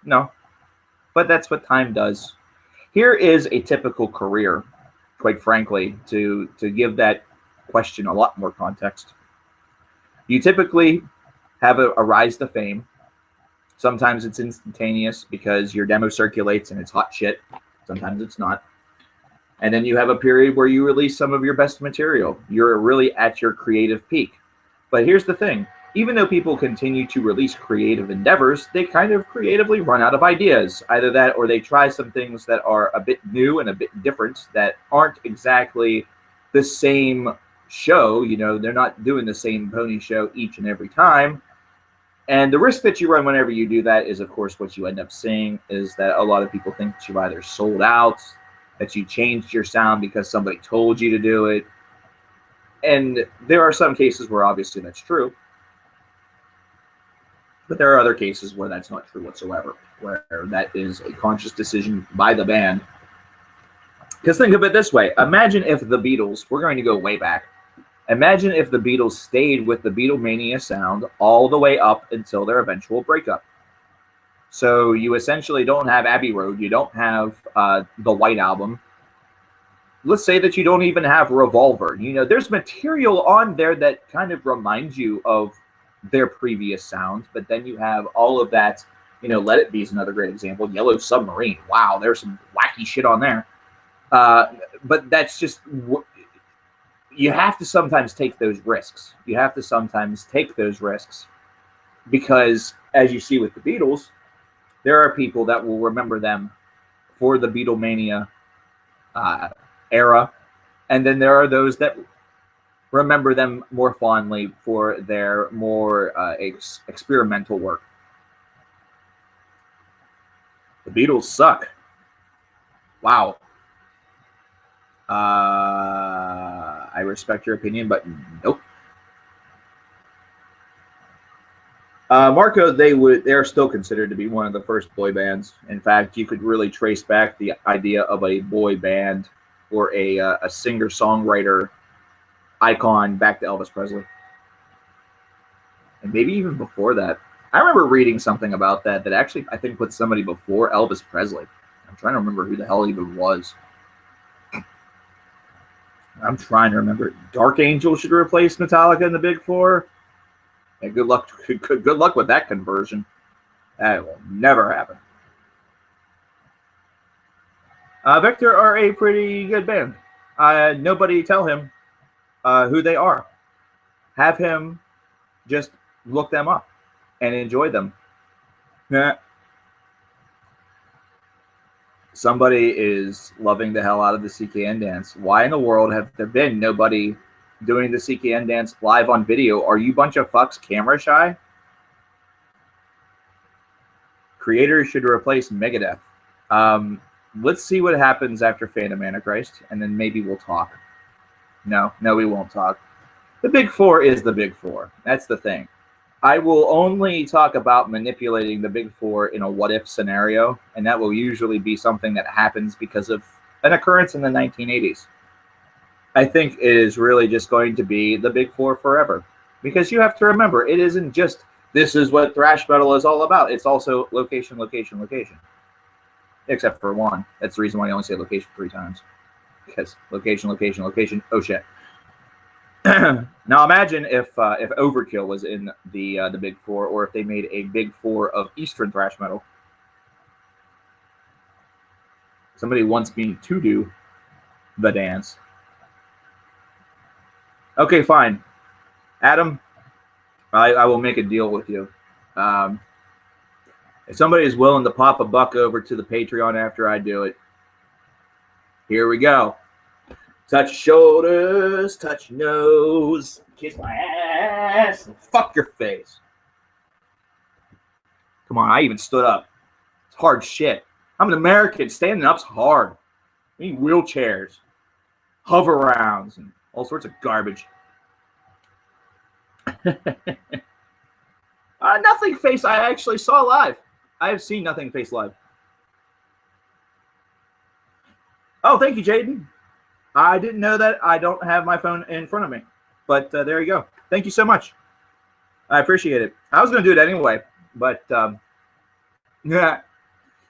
A: No. But that's what time does. Here is a typical career, quite frankly, to give that question a lot more context. You typically have a rise to fame. Sometimes it's instantaneous because your demo circulates and it's hot shit. Sometimes it's not. And then you have a period where you release some of your best material. You're really at your creative peak. But here's the thing. Even though people continue to release creative endeavors, they kind of creatively run out of ideas. Either that or they try some things that are a bit new and a bit different that aren't exactly the same show. You know, they're not doing the same pony show each and every time. And the risk that you run whenever you do that is, of course, what you end up seeing is that a lot of people think that you've either sold out, that you changed your sound because somebody told you to do it. And there are some cases where obviously that's true. But there are other cases where that's not true whatsoever, where that is a conscious decision by the band. Because think of it this way. Imagine if the Beatles, we're going to go way back. Imagine if the Beatles stayed with the Beatlemania sound all the way up until their eventual breakup. So you essentially don't have Abbey Road. You don't have the White Album. Let's say that you don't even have Revolver. You know, there's material on there that kind of reminds you of their previous sound, but then you have all of that, you know, Let It Be is another great example. Yellow Submarine. Wow, there's some wacky shit on there. But that's just, you have to sometimes take those risks. You have to sometimes take those risks because, as you see with the Beatles, there are people that will remember them for the Beatlemania era, and then there are those that remember them more fondly for their more experimental work. The Beatles suck. Wow. I respect your opinion, but nope. Marco, they're still considered to be one of the first boy bands. In fact, you could really trace back the idea of a boy band or a singer-songwriter icon back to Elvis Presley. And maybe even before that. I remember reading something about that actually, I think, put somebody before Elvis Presley. I'm trying to remember who the hell it even was. I'm trying to remember. Dark Angel should replace Metallica in the Big Four. Yeah, good luck with that conversion. That will never happen. Victor are a pretty good band. Nobody tell him who they are. Have him just look them up and enjoy them. Somebody is loving the hell out of the CKN dance. Why in the world have there been nobody doing the CKN dance live on video? Are you bunch of fucks camera shy? Creators should replace Megadeth. Let's see what happens after Phantom Antichrist, and then maybe we'll talk. No, we won't talk. The Big Four is the Big Four. That's the thing. I will only talk about manipulating the Big Four in a what-if scenario, and that will usually be something that happens because of an occurrence in the 1980s. I think it is really just going to be the Big Four forever. Because you have to remember, it isn't just, this is what thrash metal is all about. It's also location, location, location. Except for one. That's the reason why I only say location 3 times. Because location, location, location, oh shit. Now imagine if Overkill was in the Big Four, or if they made a Big Four of Eastern thrash metal. Somebody wants me to do the dance. Okay, fine. Adam, I will make a deal with you. If somebody is willing to pop a buck over to the Patreon after I do it, here we go. Touch shoulders, touch nose, kiss my ass, and fuck your face. Come on, I even stood up. It's hard shit. I'm an American. Standing up's hard. We need wheelchairs, hover rounds, and all sorts of garbage. Nothing Face I actually saw live. I have seen Nothing Face live. Oh, thank you, Jaden. I didn't know that. I don't have my phone in front of me. But there you go. Thank you so much. I appreciate it. I was going to do it anyway. But yeah,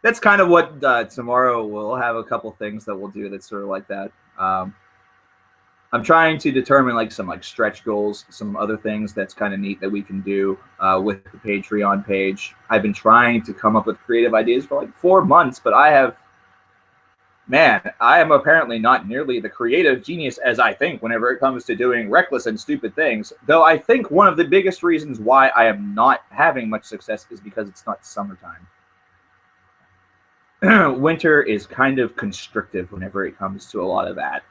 A: that's kind of what tomorrow we'll have a couple things that we'll do that's sort of like that. I'm trying to determine like some like stretch goals, some other things that's kind of neat that we can do with the Patreon page. I've been trying to come up with creative ideas for like 4 months, but I have Man, I am apparently not nearly the creative genius as I think whenever it comes to doing reckless and stupid things. Though I think one of the biggest reasons why I am not having much success is because it's not summertime. Winter is kind of constrictive whenever it comes to a lot of that.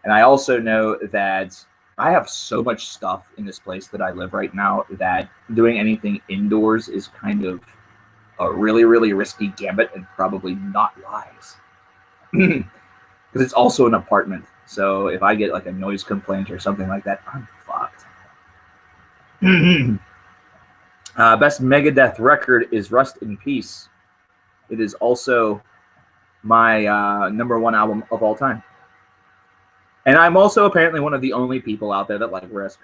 A: And I also know that I have so much stuff in this place that I live right now that doing anything indoors is kind of a really, really risky gambit and probably not wise. Because it's also an apartment. So if I get like a noise complaint or something like that, I'm fucked. Best Megadeth record is Rust in Peace. It is also my #1 album of all time. And I'm also apparently one of the only people out there that like Risk.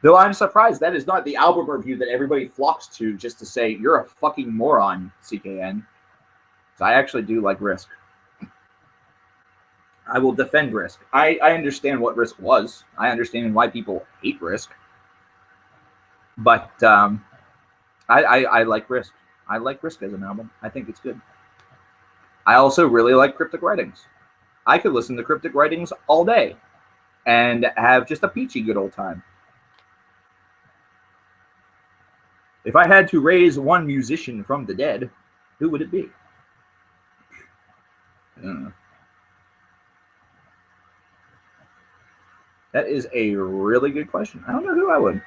A: Though I'm surprised that is not the album review that everybody flocks to just to say, you're a fucking moron, CKN. So I actually do like Risk. I will defend Risk. I understand what Risk was. I understand why people hate Risk. But I like Risk. I like Risk as an album. I think it's good. I also really like Cryptic Writings. I could listen to Cryptic Writings all day and have just a peachy good old time. If I had to raise one musician from the dead, who would it be? I don't know. That is a really good question. I don't know who I would.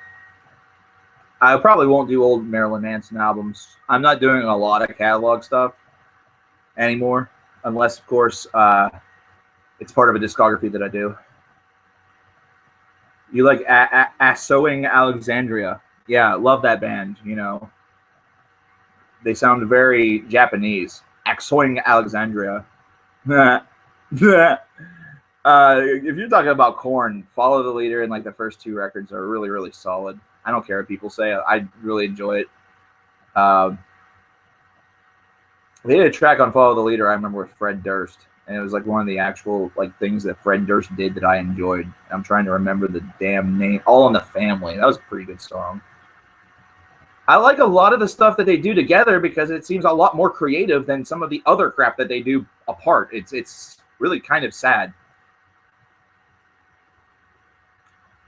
A: I probably won't do old Marilyn Manson albums. I'm not doing a lot of catalog stuff anymore, unless, of course, it's part of a discography that I do. You like Assoing Alexandria? Yeah, love that band. You know, they sound very Japanese. Assoing Alexandria. If you're talking about Korn, Follow the Leader and like the first 2 records are really, really solid. I don't care what people say. I really enjoy it. They did a track on Follow the Leader, I remember, with Fred Durst. And it was like one of the actual like things that Fred Durst did that I enjoyed. I'm trying to remember the damn name. All in the Family. That was a pretty good song. I like a lot of the stuff that they do together because it seems a lot more creative than some of the other crap that they do apart. It's really kind of sad.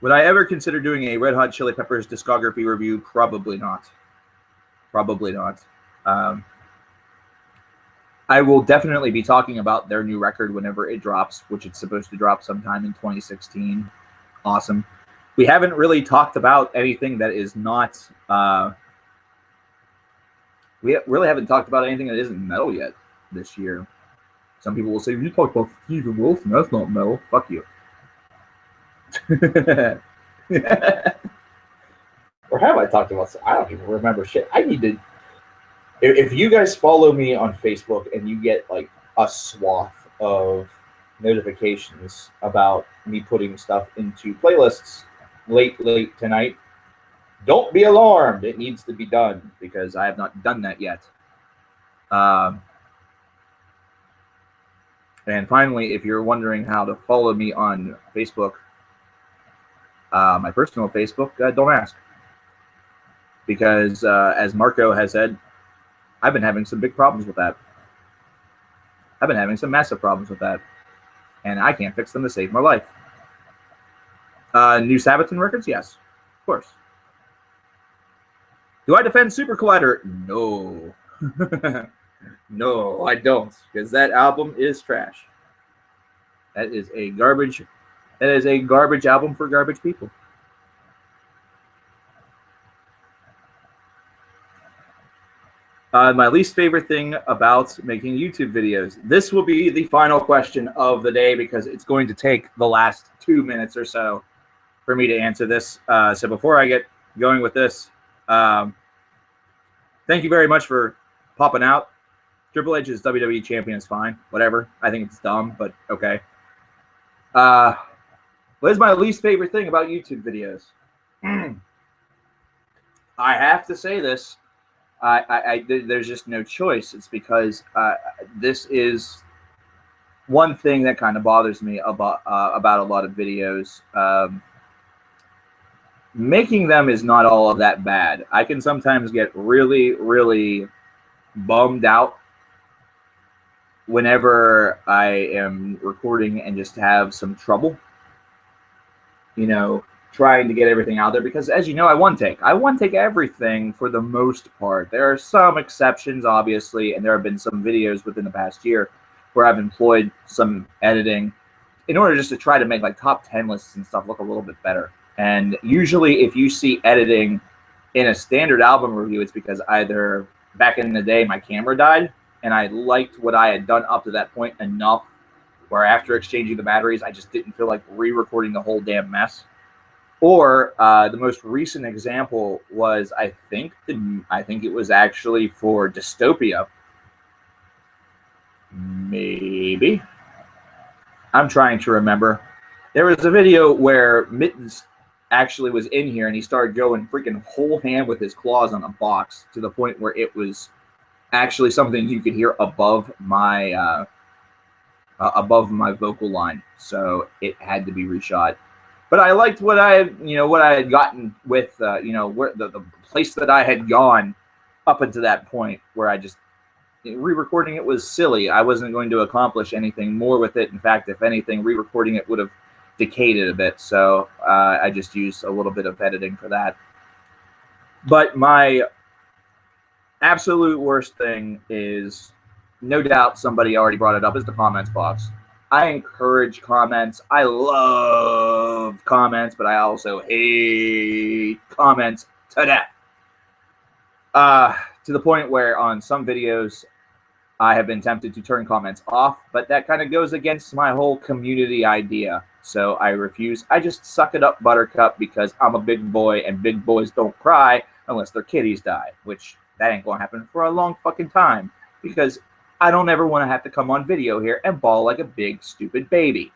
A: Would I ever consider doing a Red Hot Chili Peppers discography review? Probably not. Probably not. I will definitely be talking about their new record whenever it drops, which it's supposed to drop sometime in 2016. Awesome. We haven't really talked about anything that is not... we really haven't talked about anything that isn't metal yet this year. Some people will say, you talk about Steven Wilson, that's not metal. Fuck you. Or have I talked about... I don't even remember shit. I need to... If you guys follow me on Facebook and you get like a swath of notifications about me putting stuff into playlists late tonight, don't be alarmed. It needs to be done because I have not done that yet. And finally, if you're wondering how to follow me on Facebook, my personal Facebook, don't ask. Because as Marco has said, I've been having some big problems with that. I've been having some massive problems with that. And I can't fix them to save my life. New Sabaton records? Yes, of course. Do I defend Super Collider? No. No, I don't. Because that album is trash. That is a garbage album for garbage people. My least favorite thing about making YouTube videos. This will be the final question of the day because it's going to take the last 2 minutes or so for me to answer this. So before I get going with this, thank you very much for popping out. Triple H's WWE champion is fine. Whatever. I think it's dumb, but okay. What is my least favorite thing about YouTube videos? I have to say this. There's just no choice. It's because this is one thing that kind of bothers me about a lot of videos. Making them is not all of that bad. I can sometimes get really, really bummed out whenever I am recording and just have some trouble, you know, trying to get everything out there, because as you know, I one take everything for the most part. There are some exceptions, obviously, and there have been some videos within the past year where I've employed some editing in order just to try to make like top 10 lists and stuff look a little bit better. And usually if you see editing in a standard album review, it's because either back in the day my camera died and I liked what I had done up to that point enough where after exchanging the batteries, I just didn't feel like re-recording the whole damn mess. Or the most recent example was, I think it was actually for Dystopia. Maybe. I'm trying to remember. There was a video where Mittens actually was in here and he started going freaking whole hand with his claws on a box to the point where it was actually something you could hear above my vocal line. So it had to be reshot. But I liked what I had gotten with where the place that I had gone up until that point, where I just re-recording it was silly. I wasn't going to accomplish anything more with it. In fact, if anything, re-recording it would have decayed it a bit. So I just used a little bit of editing for that. But my absolute worst thing is, no doubt somebody already brought it up, is the comments box. I encourage comments. I love comments, but I also hate comments to death. To the point where on some videos, I have been tempted to turn comments off, but that kind of goes against my whole community idea. So I refuse. I just suck it up, Buttercup, because I'm a big boy, and big boys don't cry unless their kitties die, which that ain't going to happen for a long fucking time, because I don't ever want to have to come on video here and bawl like a big, stupid baby.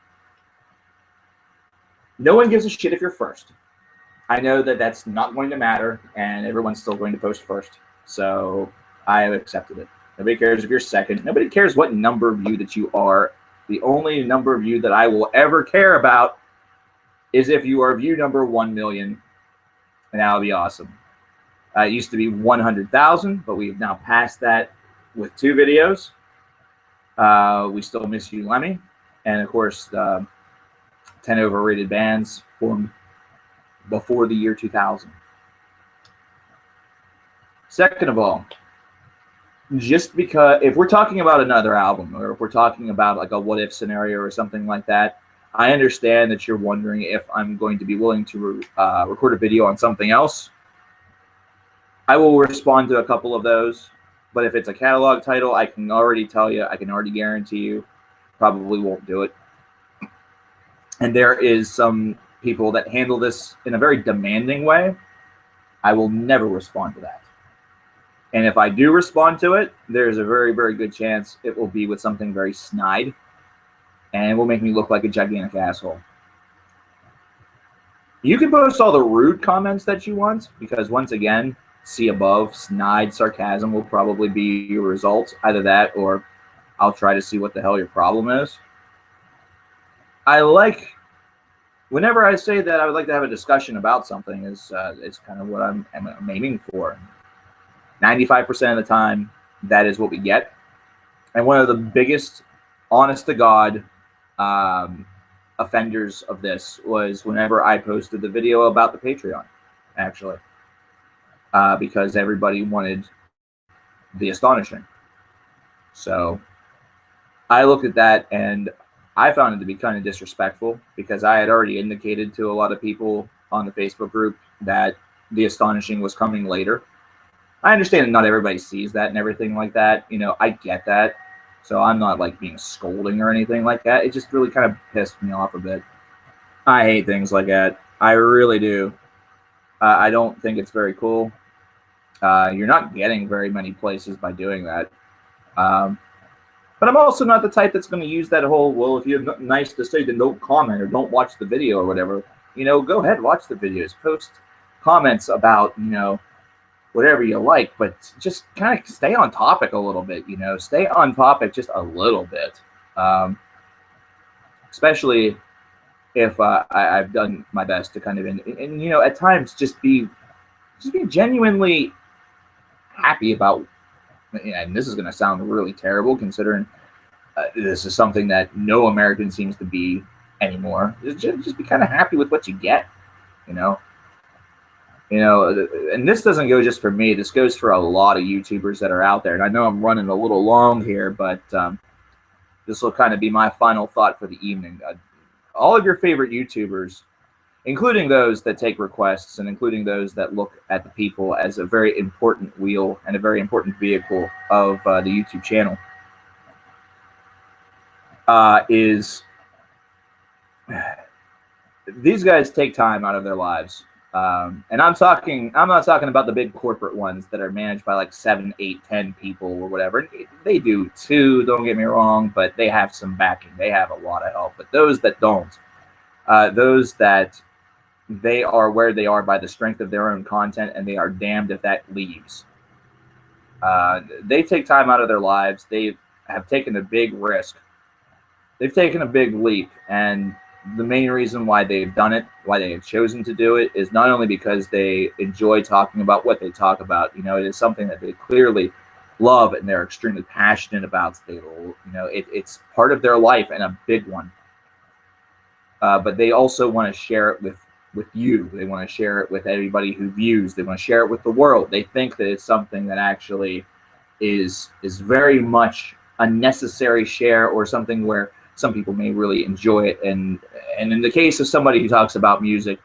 A: No one gives a shit if you're first. I know that that's not going to matter, and everyone's still going to post first. So I have accepted it. Nobody cares if you're second. Nobody cares what number of you that you are. The only number of you that I will ever care about is if you are view number 1 million, and that would be awesome. It used to be 100,000, but we've now passed that with 2 videos. We still miss you, Lemmy. And of course, 10 overrated bands formed before the year 2000. Second of all, just because if we're talking about another album, or if we're talking about like a what if scenario or something like that, I understand that you're wondering if I'm going to be willing to record a video on something else. I will respond to a couple of those, but if it's a catalog title, I can already tell you, I can already guarantee you, probably won't do it. And there is some people that handle this in a very demanding way. I will never respond to that. And if I do respond to it, there's a very, very good chance it will be with something very snide, and it will make me look like a gigantic asshole. You can post all the rude comments that you want, because once again, see above, snide sarcasm will probably be your result. Either that, or I'll try to see what the hell your problem is. Whenever I say that I would like to have a discussion about something, is kind of what I'm aiming for. 95% of the time, that is what we get. And one of the biggest, honest to God, offenders of this was whenever I posted the video about the Patreon, actually. Because everybody wanted the astonishing. So I looked at that and I found it to be kind of disrespectful, because I had already indicated to a lot of people on the Facebook group that the astonishing was coming later. I understand that not everybody sees that and everything like that. You know, I get that. So I'm not like being scolding or anything like that. It just really kind of pissed me off a bit. I hate things like that. I really do. I don't think it's very cool. You're not getting very many places by doing that. But I'm also not the type that's going to use that whole, well, if you're nice to say, then don't comment or don't watch the video or whatever. You know, go ahead, watch the videos, post comments about, you know, whatever you like, but just kind of stay on topic a little bit, you know, stay on topic just a little bit. Especially if I've done my best to kind of, and you know, at times just be genuinely happy about, and this is going to sound really terrible considering This is something that no American seems to be anymore. Just be kind of happy with what you get, you know. And this doesn't go just for me. This goes for a lot of YouTubers that are out there. And I know I'm running a little long here, but this will kind of be my final thought for the evening. All of your favorite YouTubers, including those that take requests and including those that look at the people as a very important wheel and a very important vehicle of the YouTube channel, these guys take time out of their lives. And I'm not talking about the big corporate ones that are managed by like 7, 8, 10 people or whatever. They do too, don't get me wrong, but they have some backing. They have a lot of help. But those that don't, those that they are where they are by the strength of their own content, and they are damned if that leaves. They take time out of their lives. They have taken a big risk. They've taken a big leap, and the main reason why they've done it, why they have chosen to do it, is not only because they enjoy talking about what they talk about. You know, it is something that they clearly love and they're extremely passionate about. It's part of their life and a big one. But they also want to share it with you. They want to share it with everybody who views. They want to share it with the world. They think that it's something that actually is very much a necessary share, or something where some people may really enjoy it. And in the case of somebody who talks about music,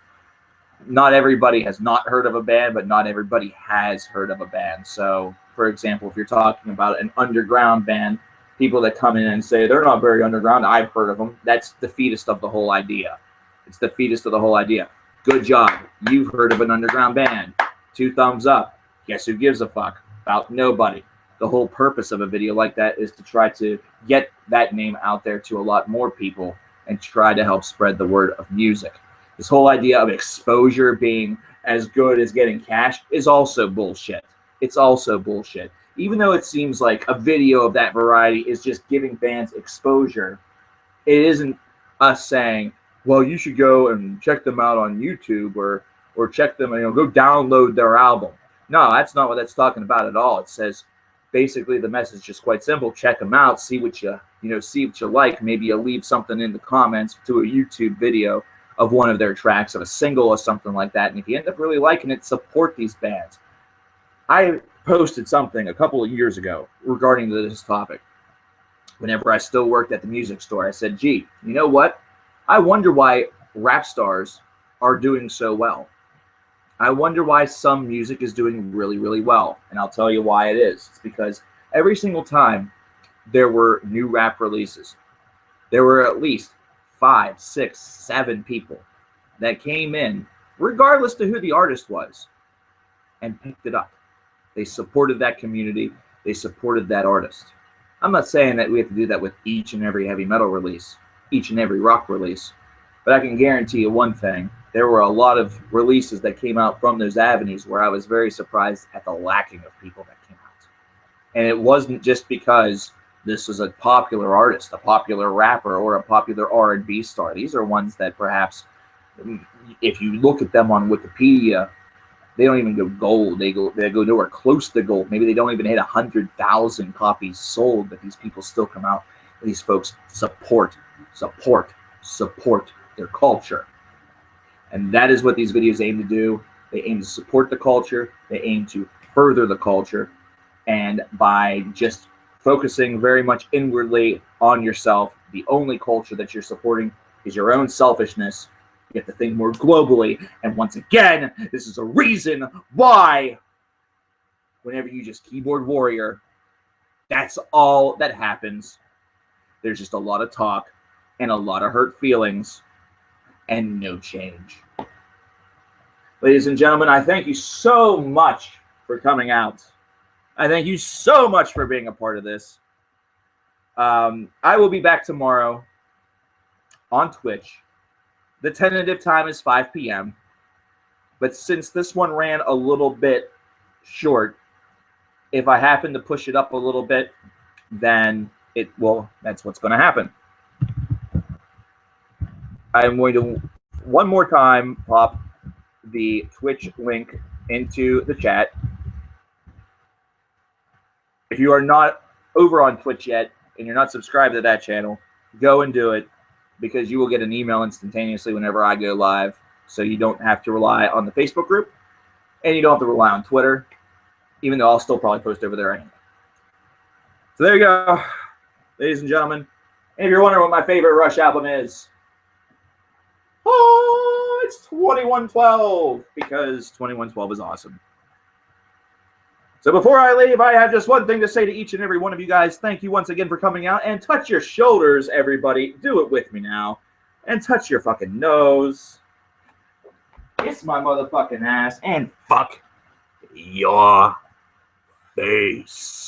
A: not everybody has not heard of a band, but not everybody has heard of a band. So, for example, if you're talking about an underground band, people that come in and say they're not very underground, I've heard of them, that's the fetus of the whole idea. It's the fetus of the whole idea. Good job. You've heard of an underground band. 2 thumbs up. Guess who gives a fuck? About nobody. The whole purpose of a video like that is to try to get that name out there to a lot more people and try to help spread the word of music. This whole idea of exposure being as good as getting cash is also bullshit. It's also bullshit. Even though it seems like a video of that variety is just giving bands exposure, it isn't us saying, well, you should go and check them out on YouTube or check them, go download their album. No, that's not what that's talking about at all. It says, basically, the message is just quite simple. Check them out, see what you like. Maybe you'll leave something in the comments to a YouTube video of one of their tracks, of a single or something like that. And if you end up really liking it, support these bands. I posted something a couple of years ago regarding this topic. Whenever I still worked at the music store, I said, gee, you know what? I wonder why rap stars are doing so well. I wonder why some music is doing really, really well. And I'll tell you why it is. It's because every single time there were new rap releases, there were at least 5, 6, 7 people that came in, regardless to who the artist was, and picked it up. They supported that community. They supported that artist. I'm not saying that we have to do that with each and every heavy metal release, each and every rock release, but I can guarantee you one thing. There were a lot of releases that came out from those avenues where I was very surprised at the lacking of people that came out. And it wasn't just because this was a popular artist, a popular rapper, or a popular R&B star. These are ones that perhaps, if you look at them on Wikipedia, they don't even go gold. They go nowhere close to gold. Maybe they don't even hit 100,000 copies sold, but these people still come out. These folks support their culture. And that is what these videos aim to do. They aim to support the culture. They aim to further the culture. And by just focusing very much inwardly on yourself, the only culture that you're supporting is your own selfishness. You have to think more globally. And once again, this is a reason why whenever you just keyboard warrior, that's all that happens. There's just a lot of talk and a lot of hurt feelings and no change. Ladies and gentlemen, I thank you so much for coming out. I thank you so much for being a part of this. I will be back tomorrow on Twitch. The tentative time is 5 p.m. But since this one ran a little bit short, if I happen to push it up a little bit, then that's what's going to happen. I'm going to one more time pop the Twitch link into the chat. If you are not over on Twitch yet, and you're not subscribed to that channel, go and do it, because you will get an email instantaneously whenever I go live. So you don't have to rely on the Facebook group, and you don't have to rely on Twitter, even though I'll still probably post over there anyway. So there you go, ladies and gentlemen. And if you're wondering what my favorite Rush album is, oh, it's 2112, because 2112 is awesome. So before I leave, I have just one thing to say to each and every one of you guys. Thank you once again for coming out, and touch your shoulders, everybody. Do it with me now. And touch your fucking nose. Kiss my motherfucking ass, and fuck your face.